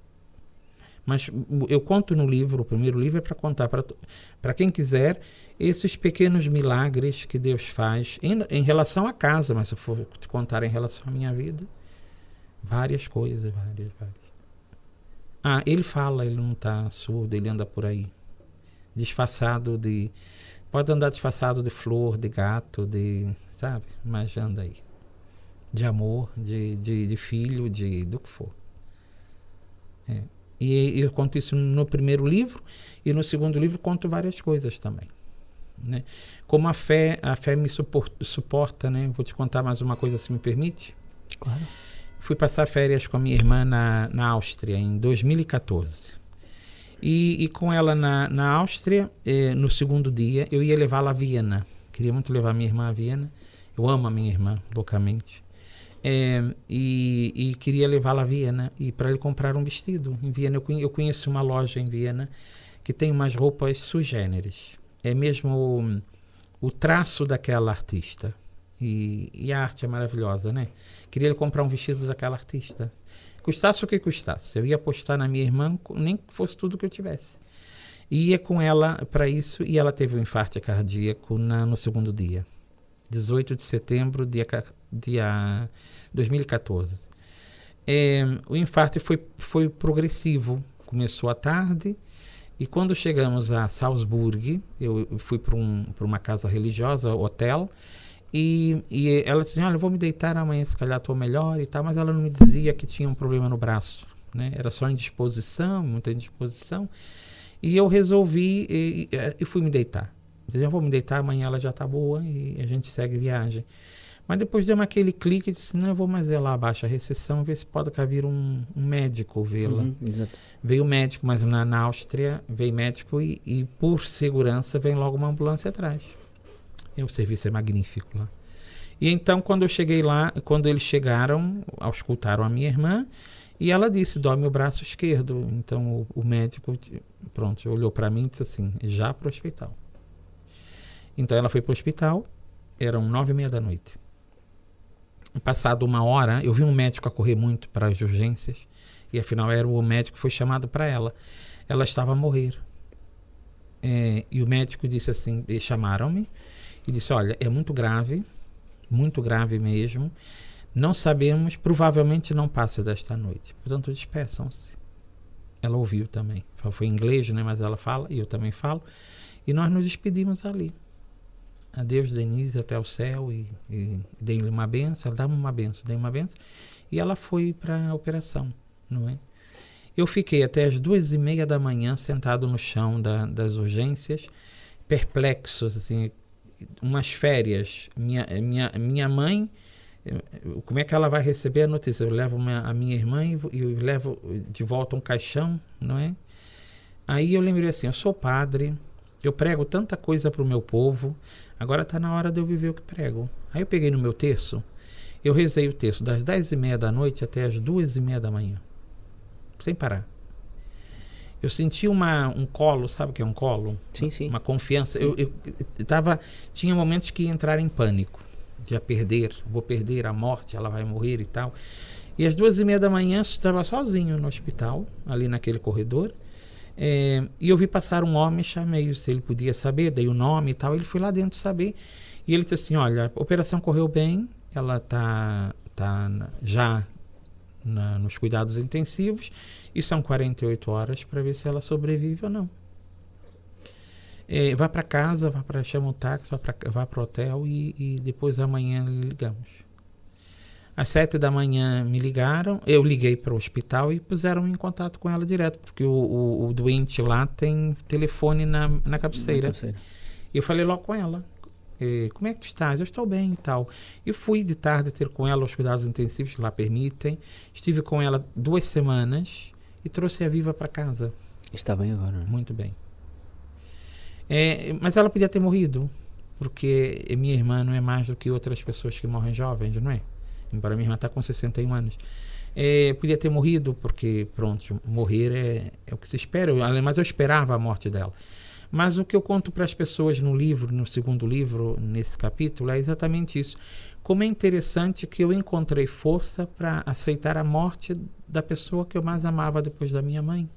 Mas eu conto no livro, o primeiro livro é para contar para quem quiser esses pequenos milagres que Deus faz em relação à casa, mas se eu for te contar em relação à minha vida, várias coisas, várias. Ah, ele fala, ele não está surdo, ele anda por aí. Disfarçado de... Pode andar disfarçado de flor, de gato, sabe? Mas anda aí. De amor, de filho, do que for. É. E eu conto isso no primeiro livro, e no segundo livro conto várias coisas também. Né? Como a fé me suporta, né? Vou te contar mais uma coisa, se me permite. Claro. Fui passar férias com a minha irmã na Áustria, em 2014. E com ela na Áustria, no segundo dia, eu ia levá-la a Viena. Queria muito levar minha irmã a Viena. Eu amo a minha irmã, loucamente. E queria levá-la a Viena e para ele comprar um vestido. Em Viena, eu conheço uma loja em Viena que tem umas roupas sui generis. É mesmo o traço daquela artista. E a arte é maravilhosa, né? Queria ele comprar um vestido daquela artista. Custasse o que custasse. Eu ia apostar na minha irmã, nem que fosse tudo que eu tivesse. E ia com ela para isso, e ela teve um infarto cardíaco no segundo dia. 18 de setembro, dia 2014. O infarto foi progressivo. Começou à tarde, e quando chegamos a Salzburg, eu fui para uma casa religiosa, hotel, e ela disse, olha, eu vou me deitar amanhã, se calhar estou melhor e tal, mas ela não me dizia que tinha um problema no braço, né? Era só indisposição, muita indisposição, e eu resolvi e fui me deitar. Eu vou me deitar, amanhã ela já está boa e a gente segue viagem. Mas depois deu aquele clique e disse, não, eu vou mais lá abaixo a recepção, ver se pode vir um médico vê-la. Exato. Veio o médico, mas na Áustria veio médico e por segurança vem logo uma ambulância atrás. E o serviço é magnífico lá. E então, quando eu cheguei lá, quando eles chegaram, auscultaram a minha irmã, e ela disse, dói meu braço esquerdo. Então, o médico, pronto, olhou para mim e disse assim, já para o hospital. Então, ela foi para o hospital, eram 9h30 da noite. Passado uma hora, eu vi um médico a correr muito para as urgências, e afinal era o médico que foi chamado para ela. Ela estava a morrer. E o médico disse assim, chamaram-me, e disse, olha, é muito grave mesmo, não sabemos, provavelmente não passa desta noite, portanto despeçam-se. Ela ouviu também, foi em inglês, né, mas ela fala, e eu também falo, e nós nos despedimos ali. Adeus, Denise, até o céu, e dei-lhe uma benção, ela dá-me uma benção, dei uma benção, e ela foi para a operação, não é? Eu fiquei até as 2h30 da manhã sentado no chão das urgências, perplexo, assim, umas férias. Minha mãe, como é que ela vai receber a notícia? Eu levo a minha irmã e levo de volta um caixão, não é? Aí eu lembrei assim, eu sou padre, eu prego tanta coisa para o meu povo, agora está na hora de eu viver o que prego. Aí eu peguei no meu terço, eu rezei o terço das 10h30 da noite até as 2h30 da manhã, sem parar. Eu senti um colo, sabe o que é um colo? Sim, sim. Uma confiança. Eu tinha momentos que ia entrar em pânico, de vou perder a morte, ela vai morrer e tal. E às 2h30 da manhã, eu estava sozinho no hospital, ali naquele corredor, e eu vi passar um homem, chamei se ele podia saber, dei o nome e tal, ele foi lá dentro saber, e ele disse assim, olha, a operação correu bem, ela está já nos cuidados intensivos, e são 48 horas para ver se ela sobrevive ou não. Vá para casa, chama o táxi, vá para o hotel e depois amanhã ligamos. Às 7 da manhã me ligaram, eu liguei para o hospital e puseram-me em contato com ela direto, porque o doente lá tem telefone na cabeceira. Eu falei logo com ela. Como é que tu estás? Eu estou bem e tal. E fui de tarde ter com ela os cuidados intensivos que lá permitem. Estive com ela 2 semanas e trouxe-a viva para casa. Está bem agora, não é? Muito bem. Mas ela podia ter morrido, porque minha irmã não é mais do que outras pessoas que morrem jovens, não é? Embora minha irmã está com 61 anos. Podia ter morrido, porque, pronto, morrer é o que se espera. Mas eu esperava a morte dela. Mas o que eu conto para as pessoas no livro, no segundo livro, nesse capítulo, é exatamente isso. Como é interessante que eu encontrei força para aceitar a morte da pessoa que eu mais amava depois da minha mãe.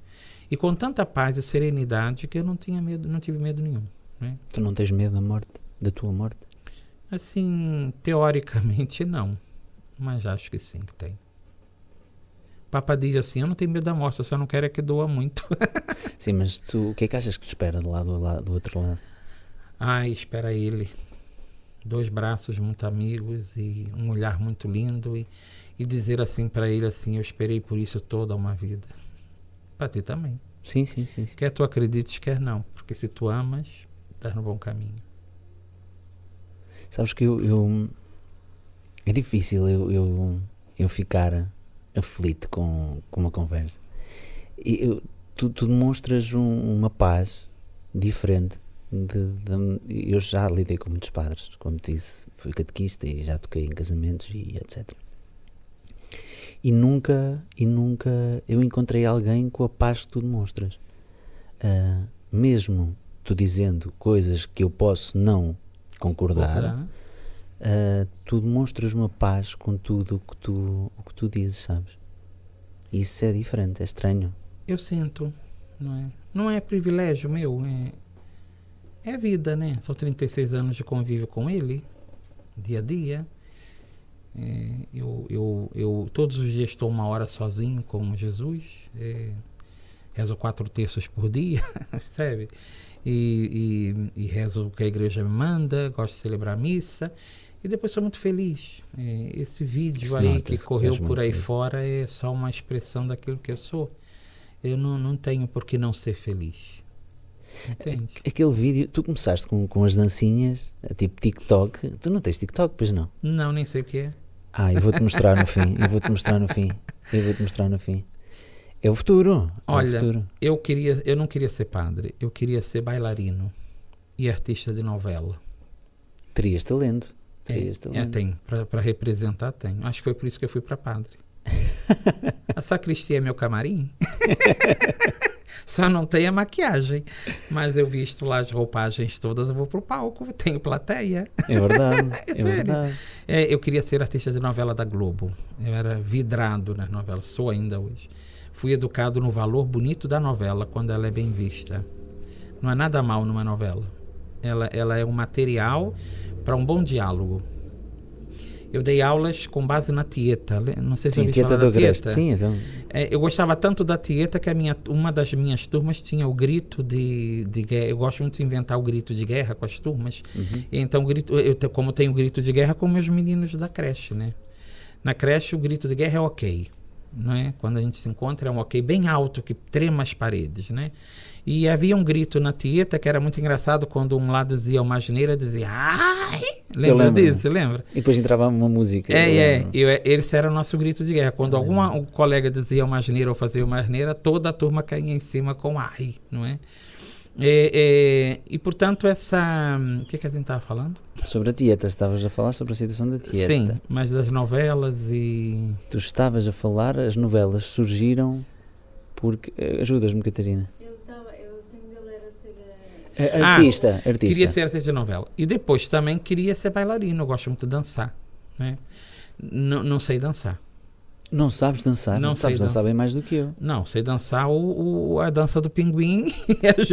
E com tanta paz e serenidade que eu não tinha medo, não tive medo nenhum. Né? Tu não tens medo da morte? Da tua morte? Assim, teoricamente não. Mas acho que sim, que tem. Papa diz assim, eu não tenho medo da morte, eu só não quero é que doa muito. Sim, mas tu, o que é que achas que te espera do outro lado? Ai, espera ele. 2 braços muito amigos e um olhar muito lindo e dizer assim para ele assim, eu esperei por isso toda uma vida. Para ti também. Sim. Quer tu acredites, quer não. Porque se tu amas, estás no bom caminho. Sabes que é difícil eu ficar aflito com uma conversa. Tu demonstras uma paz diferente. Eu já lidei com muitos padres, como te disse, fui catequista e já toquei em casamentos e etc. E nunca eu encontrei alguém com a paz que tu demonstras. Mesmo tu dizendo coisas que eu posso não concordar, tu demonstras uma paz com tudo o que tu dizes, sabes? Isso é diferente, é estranho. Eu sinto, não é? Não é privilégio meu, é vida, né? São 36 anos de convívio com ele, dia a dia. Eu todos os dias estou 1 hora sozinho com Jesus, rezo 4 terços por dia, percebe? E rezo o que a igreja me manda, gosto de celebrar a missa e depois sou muito feliz. Esse vídeo aí que correu por aí fora é só uma expressão daquilo que eu sou. Eu não tenho por que não ser feliz. Entende? Aquele vídeo, tu começaste com as dancinhas, tipo TikTok. Tu não tens TikTok, pois não? Não, nem sei o que é. Eu vou-te mostrar no fim. É o futuro. Olha, é o futuro. Eu não queria ser padre, eu queria ser bailarino e artista de novela. Terias talento. Tenho, para representar tenho. Acho que foi por isso que eu fui para padre. A sacristia é meu camarim. Só não tem a maquiagem. Mas eu visto lá as roupagens todas, eu vou pro palco, tenho plateia. É verdade, é verdade. Eu queria ser artista de novela da Globo. Eu era vidrado nas novelas, sou ainda hoje. Fui educado no valor bonito da novela, quando ela é bem vista. Não há nada mal numa novela. Ela é um material para um bom diálogo. Eu dei aulas com base na Tieta. Não sei se você ouviu falar da Tieta. Sim, então. Eu gostava tanto da Tieta que uma das minhas turmas tinha o grito de guerra. Eu gosto muito de inventar o grito de guerra com as turmas. Uhum. Então, como tenho o grito de guerra com meus meninos da creche, né? Na creche, o grito de guerra é ok. Não é? Quando a gente se encontra, é um ok bem alto, que trema as paredes, né? E havia um grito na Tieta que era muito engraçado, quando um lá dizia uma asneira, dizia ai! Lembra disso? Lembra? E depois entrava uma música. Esse era o nosso grito de guerra. Quando um colega dizia uma asneira ou fazia uma asneira, toda a turma caía em cima com ai, não é? E portanto, o que a gente estava falando? Sobre a Tieta, estavas a falar sobre a situação da Tieta. Sim, mas das novelas e... Tu estavas a falar, as novelas surgiram porque... Ajudas-me, Catarina. O sonho dele era ser... Artista. Queria ser artista de novela. E depois também queria ser bailarino, eu gosto muito de dançar. Né? Não sei dançar. Não sabes dançar? Não sabes dançar bem mais do que eu. Não, sei dançar a dança do pinguim.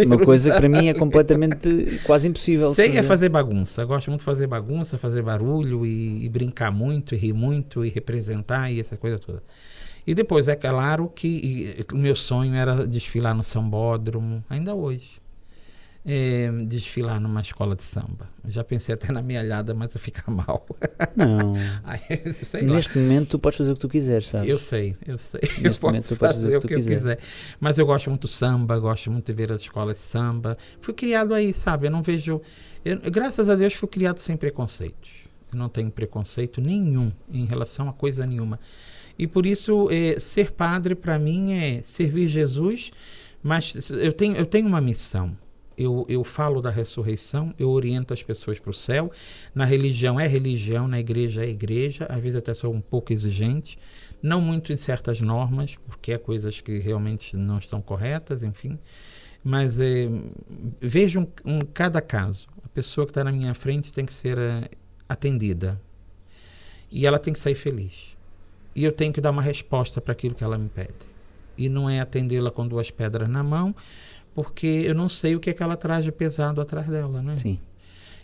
Uma coisa que para mim é completamente quase impossível. Sei fazer bagunça. Gosto muito de fazer bagunça, fazer barulho e brincar muito, e rir muito, e representar e essa coisa toda. E depois, é claro que o meu sonho era desfilar no Sambódromo, ainda hoje. desfilar numa escola de samba. Eu já pensei até na mealhada, mas eu ficar mal. Não. Aí, sei lá. Neste momento tu podes fazer o que tu quiseres, sabes? Eu sei. Neste Eu momento posso tu podes fazer o que eu quiser. Mas eu gosto muito do samba, gosto muito de ver as escolas de samba. Fui criado aí, sabe? Eu não vejo... graças a Deus fui criado sem preconceitos. Eu não tenho preconceito nenhum em relação a coisa nenhuma. E por isso, ser padre para mim é servir Jesus, mas eu tenho uma missão. Eu falo da ressurreição, eu oriento as pessoas para o céu. Na religião é religião, na igreja é igreja. Às vezes até sou um pouco exigente. Não muito em certas normas, porque há coisas que realmente não estão corretas, enfim. Mas vejo cada caso. A pessoa que está na minha frente tem que ser atendida. E ela tem que sair feliz. E eu tenho que dar uma resposta para aquilo que ela me pede. E não é atendê-la com 2 pedras na mão, porque eu não sei o que é que ela traz de pesado atrás dela, né? Sim.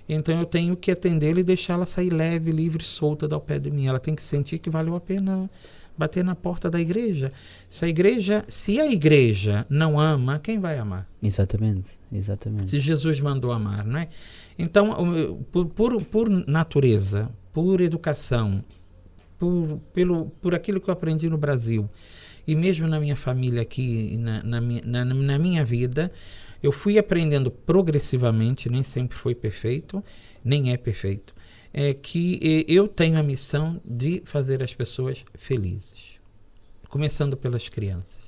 Então eu tenho que atendê-la e deixá-la sair leve, livre, solta ao pé de mim. Ela tem que sentir que valeu a pena bater na porta da igreja. Se a igreja não ama, quem vai amar? Exatamente. Se Jesus mandou amar, não é? Então, por natureza, por educação, por aquilo que eu aprendi no Brasil, e mesmo na minha família aqui, na minha vida, eu fui aprendendo progressivamente, nem sempre foi perfeito, nem é perfeito, que eu tenho a missão de fazer as pessoas felizes, começando pelas crianças.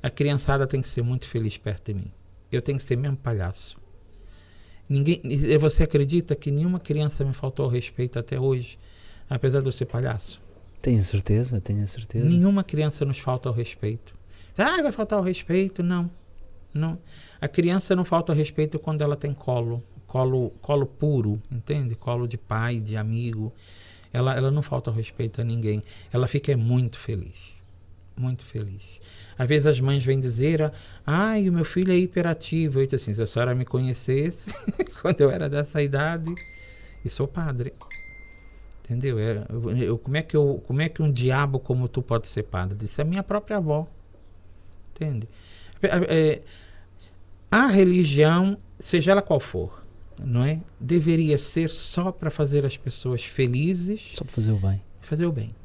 A criançada tem que ser muito feliz perto de mim. Eu tenho que ser mesmo palhaço. Você acredita que nenhuma criança me faltou ao respeito até hoje, apesar de eu ser palhaço? Tenho certeza. Nenhuma criança nos falta ao respeito. Vai faltar ao respeito? Não. A criança não falta ao respeito quando ela tem colo puro, entende? Colo de pai, de amigo. Ela não falta ao respeito a ninguém. Ela fica muito feliz. Muito feliz. Às vezes as mães vêm dizer, o meu filho é hiperativo. Eu disse assim, se a senhora me conhecesse, quando eu era dessa idade, e sou padre. Entendeu? Como é que um diabo como tu pode ser padre? Disse a minha própria avó. Entende? A religião, seja ela qual for, não é? Deveria ser só para fazer as pessoas felizes. Só para fazer o bem. Fazer o bem.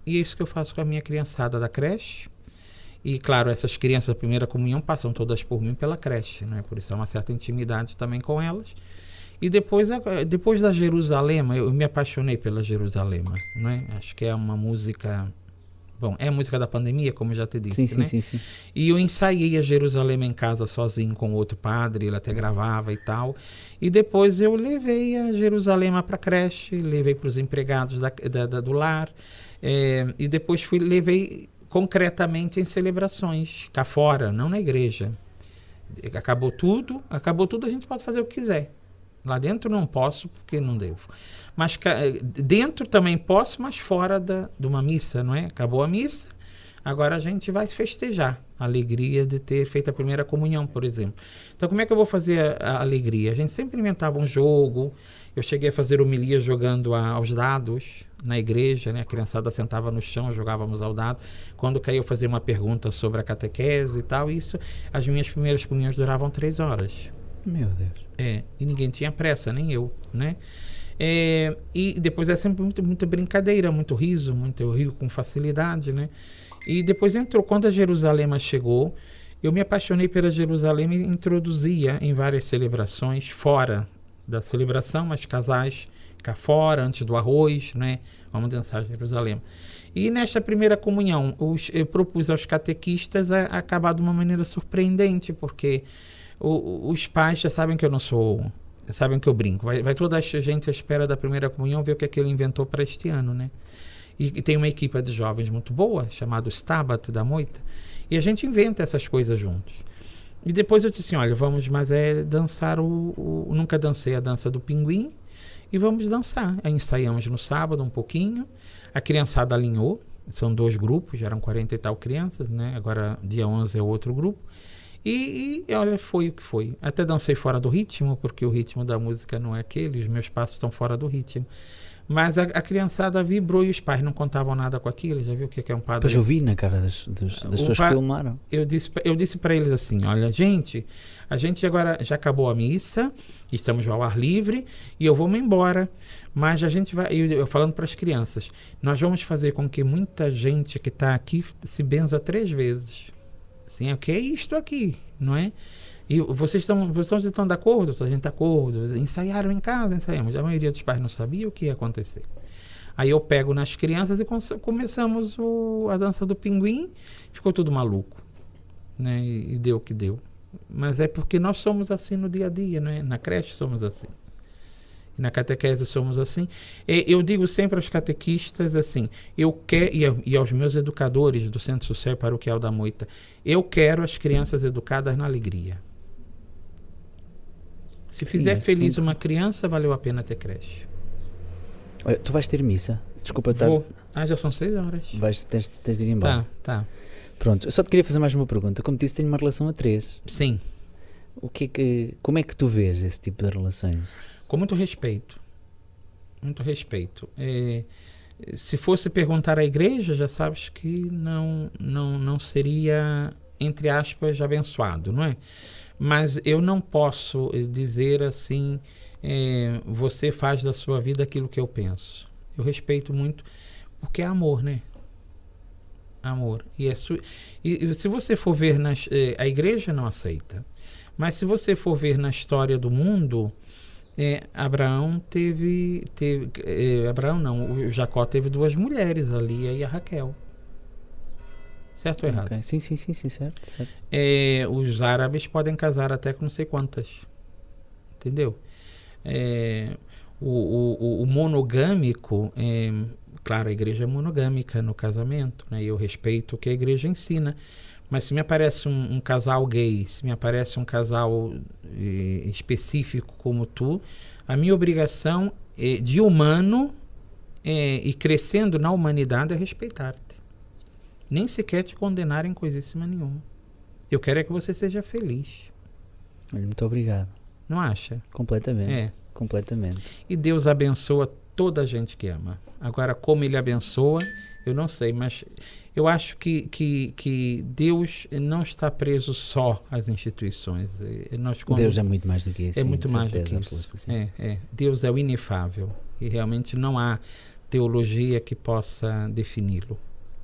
E é isso que eu faço com a minha criançada da creche. E, claro, essas crianças da primeira comunhão passam todas por mim pela creche, não é? Por isso há uma certa intimidade também com elas. E depois da Jerusalema, eu me apaixonei pela Jerusalema, não é? Acho que é uma música... Bom, é a música da pandemia, como eu já te disse, né? Sim. E eu ensaiei a Jerusalema em casa sozinho com outro padre, ele até gravava e tal. E depois eu levei a Jerusalema para a creche, levei para os empregados do lar. E depois levei concretamente em celebrações, cá fora, não na igreja. Acabou tudo, a gente pode fazer o que quiser. Lá dentro não posso, porque não devo. Mas dentro também posso, mas fora de uma missa, não é? Acabou a missa, agora a gente vai festejar a alegria de ter feito a primeira comunhão, por exemplo. Então, como é que eu vou fazer a alegria? A gente sempre inventava um jogo. Eu cheguei a fazer homilia jogando aos dados na igreja, né? A criançada sentava no chão, jogávamos ao dado. Quando caía, eu fazia uma pergunta sobre a catequese e tal. Isso, as minhas primeiras comunhões duravam 3 horas. Meu Deus. E ninguém tinha pressa, nem eu, né? E depois é sempre muita brincadeira, muito riso, eu rio com facilidade, né? E depois quando a Jerusalema chegou, eu me apaixonei pela Jerusalema e introduzia em várias celebrações, fora da celebração, mas casais cá fora, antes do arroz, né? Vamos dançar Jerusalema. E nesta primeira comunhão, eu propus aos catequistas a acabar de uma maneira surpreendente, porque os pais já sabem que eu não sou... Sabem que eu brinco. Vai toda a gente à espera da primeira comunhão ver o que é que ele inventou para este ano, né? E tem uma equipe de jovens muito boa, chamada Stabat da Moita, e a gente inventa essas coisas juntos. E depois eu disse assim, olha, vamos dançar nunca dancei a dança do pinguim, e vamos dançar. Aí ensaiamos no sábado um pouquinho, a criançada alinhou, são 2 grupos, já eram 40 e tal crianças, né? Agora dia 11 é outro grupo. E olha, foi o que foi. Até dancei fora do ritmo, porque o ritmo da música não é aquele, os meus passos estão fora do ritmo. Mas a criançada vibrou e os pais não contavam nada com aquilo. Já viu o que é um padre? Pois eu vi na cara das pessoas que filmaram. Eu disse para eles assim, olha, gente, a gente agora já acabou a missa, estamos ao ar livre e eu vou me embora. Mas a gente vai, eu falando para as crianças, nós vamos fazer com que muita gente que está aqui se benza 3 vezes. Assim, o que é isto aqui, não é? E vocês estão de acordo? A gente está de acordo. Ensaiaram em casa, ensaiamos. A maioria dos pais não sabia o que ia acontecer. Aí eu pego nas crianças e começamos a dança do pinguim. Ficou tudo maluco, né? E deu o que deu. Mas é porque nós somos assim no dia a dia, né? Na creche somos assim. Na catequese somos assim. Eu digo sempre aos catequistas assim, e aos meus educadores do Centro Social Paroquial da Moita, eu quero as crianças educadas na alegria. Se fizer feliz uma criança, valeu a pena ter creche. Olha, tu vais ter missa? Desculpa estar... Vou. Já são 6 horas. Tens de ir embora. Tá. Pronto, eu só te queria fazer mais uma pergunta. Como disse, tenho uma relação a 3. Sim. Como é que tu vês esse tipo de relações? Com muito respeito. Muito respeito. Se fosse perguntar à igreja, já sabes que não seria, entre aspas, abençoado, não é? Mas eu não posso dizer assim, você faz da sua vida aquilo que eu penso. Eu respeito muito, porque é amor, né? Amor. E se você for ver, a igreja não aceita. Mas se você for ver na história do mundo, Abraão Abraão não, o Jacó teve 2 mulheres, a Lia e a Raquel. Certo ou errado? Okay. Sim, certo. Os árabes podem casar até com não sei quantas. Entendeu? O monogâmico, claro, a igreja é monogâmica no casamento, né? E eu respeito o que a igreja ensina. Mas se me aparece um casal gay, se me aparece um casal específico como tu, a minha obrigação de humano e crescendo na humanidade é respeitar-te. Nem sequer te condenar em coisíssima nenhuma. Eu quero é que você seja feliz. Muito obrigado. Não acha? Completamente. Completamente. E Deus abençoa toda a gente que ama. Agora, como Ele abençoa, eu não sei, mas eu acho que Deus não está preso só às instituições. Deus é muito mais do que isso. É muito mais do que isso. Deus é o inefável e realmente não há teologia que possa defini-lo.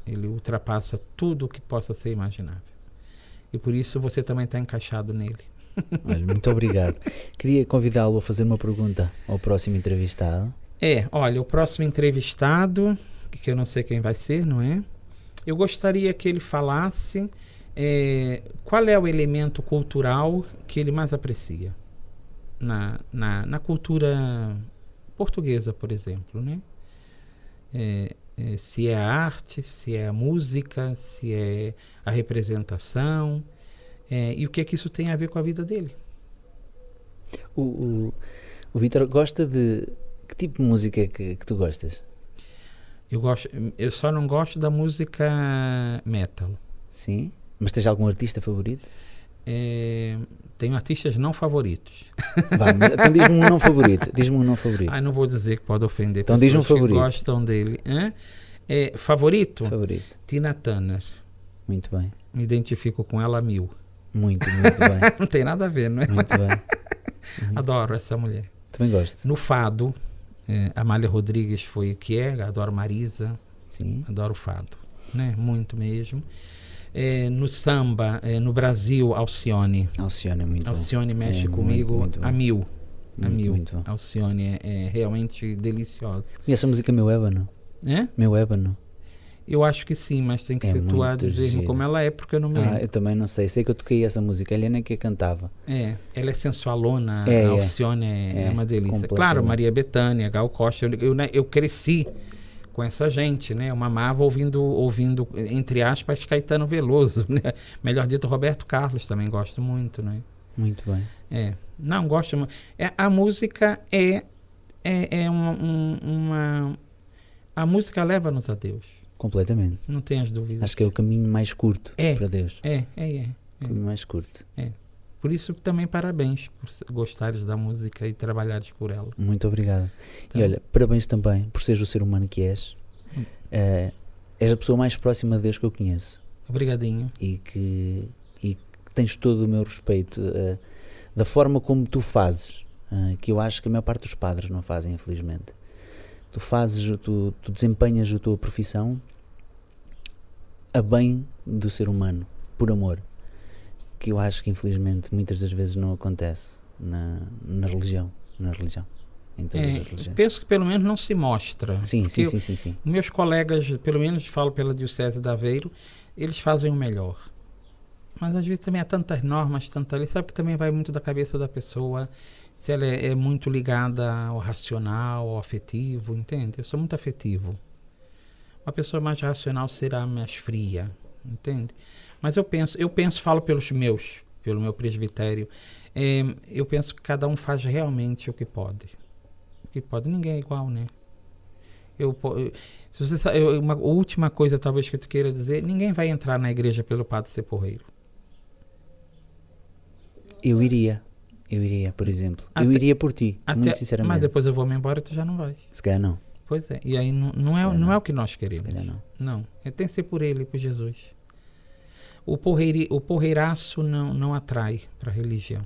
Ele ultrapassa tudo o que possa ser imaginável. E por isso você também está encaixado nele. Olha, muito obrigado. Queria convidá-lo a fazer uma pergunta ao próximo entrevistado. Olha, o próximo entrevistado, que eu não sei quem vai ser, não é? Eu gostaria que ele falasse qual é o elemento cultural que ele mais aprecia na cultura portuguesa, por exemplo, né? Se é a arte, se é a música, se é a representação, e o que é que isso tem a ver com a vida dele. O Vítor gosta de... Que tipo de música que tu gostas? Eu só não gosto da música metal. Sim? Mas tens algum artista favorito? Tenho artistas não favoritos. Então diz-me um não favorito. Não vou dizer que pode ofender então pessoas diz um favorito. Que gostam dele. Favorito? Favorito. Tina Turner. Muito bem. Me identifico com ela a 1000. Muito bem. Não tem nada a ver, não é? Muito bem. Adoro essa mulher. Também gosto. No fado, Amália Rodrigues foi o que é. Adoro Marisa. Sim. Adoro o fado, né? Muito mesmo. No samba, no Brasil, Alcione. Alcione é muito bom. Alcione mexe comigo muito a 1000. Muito bom. Alcione é realmente deliciosa. E essa música Meu Ébano? Meu Ébano? Eu acho que sim, mas tem que ser tu a dizer-me como ela é, porque eu não me lembro. Eu também não sei. Sei que eu toquei essa música. A Helena que a cantava. Ela é sensualona. A Alcione é uma delícia. Claro, Maria Bethânia, Gal Costa. Eu cresci com essa gente, né? Eu mamava ouvindo, entre aspas, Caetano Veloso, né? Melhor dito, Roberto Carlos também gosto muito, né? Muito bem. Não, gosto muito. A música a música leva-nos a Deus. Completamente. Não tenhas dúvidas. Acho que é o caminho mais curto para Deus. O caminho mais curto. Por isso, também parabéns por gostares da música e trabalhares por ela. Muito obrigado. Tá. E olha, parabéns também por seres o ser humano que és. És a pessoa mais próxima de Deus que eu conheço. Obrigadinho. E que tens todo o meu respeito da forma como tu fazes, que eu acho que a maior parte dos padres não fazem, infelizmente. Tu desempenhas a tua profissão a bem do ser humano, por amor, que eu acho que infelizmente muitas das vezes não acontece na religião, em todas as religiões. Penso que pelo menos não se mostra. Sim. Meus colegas, pelo menos falo pela Diocese de Aveiro, eles fazem o melhor. Mas às vezes também há tantas normas, tanta lei, sabe que também vai muito da cabeça da pessoa, se ela é muito ligada ao racional, ao afetivo, entende? Eu sou muito afetivo. Uma pessoa mais racional será mais fria, entende? Mas falo pelo meu presbitério, eu penso que cada um faz realmente o que pode. Ninguém é igual, né? Se você sabe, uma última coisa talvez que eu te queira dizer, ninguém vai entrar na igreja pelo padre ser porreiro. Eu iria, por exemplo. Eu iria por ti, muito sinceramente. Mas depois eu vou-me embora e tu já não vais. Se calhar não. Pois é, e aí não é o que nós queremos. Se calhar não. Não, tem que ser por ele, por Jesus. O porreiraço não atrai para a religião.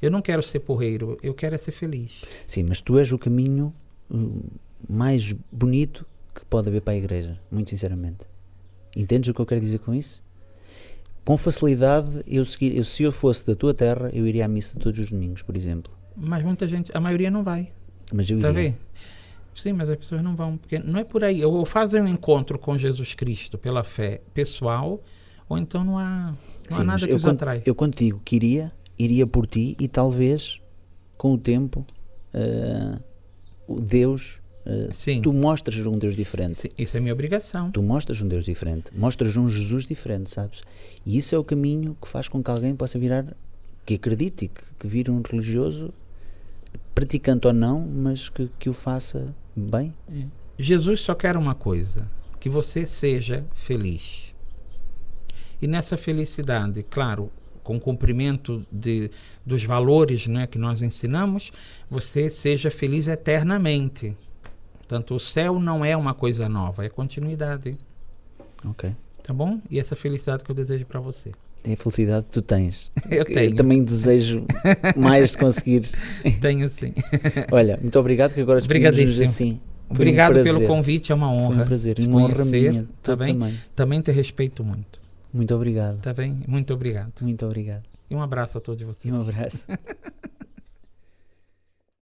Eu não quero ser porreiro, eu quero ser feliz. Sim, mas tu és o caminho mais bonito que pode haver para a igreja, muito sinceramente. Entendes o que eu quero dizer com isso? Com facilidade, se eu fosse da tua terra, eu iria à missa todos os domingos, por exemplo. Mas muita gente, a maioria não vai. Mas eu Tá iria. vendo? Sim, mas as pessoas não vão, porque não é por aí. Ou fazem um encontro com Jesus Cristo pela fé pessoal, ou então não há nada que os atrai. Eu quando digo que iria por ti e talvez, com o tempo, Deus, tu mostras um Deus diferente. Sim, isso é minha obrigação. Tu mostras um Deus diferente, mostras um Jesus diferente, sabes? E isso é o caminho que faz com que alguém possa virar, que acredite, que vire um religioso, praticante ou não, mas que o faça bem. Jesus só quer uma coisa, que você seja feliz. E nessa felicidade, claro, com o cumprimento dos valores, né, que nós ensinamos, você seja feliz eternamente. Portanto, o céu não é uma coisa nova, é continuidade. Ok. Tá bom? E essa felicidade que eu desejo para você. É a felicidade que tu tens. Eu tenho. Eu também desejo mais se conseguires. Tenho sim. Olha, muito obrigado, que agora despedimos assim. Obrigado pelo convite, é uma honra. Foi um prazer, uma honra minha. Tá bem? Também te respeito muito. Muito obrigado. Tá bem? Muito obrigado. Muito obrigado. E um abraço a todos vocês. E um abraço.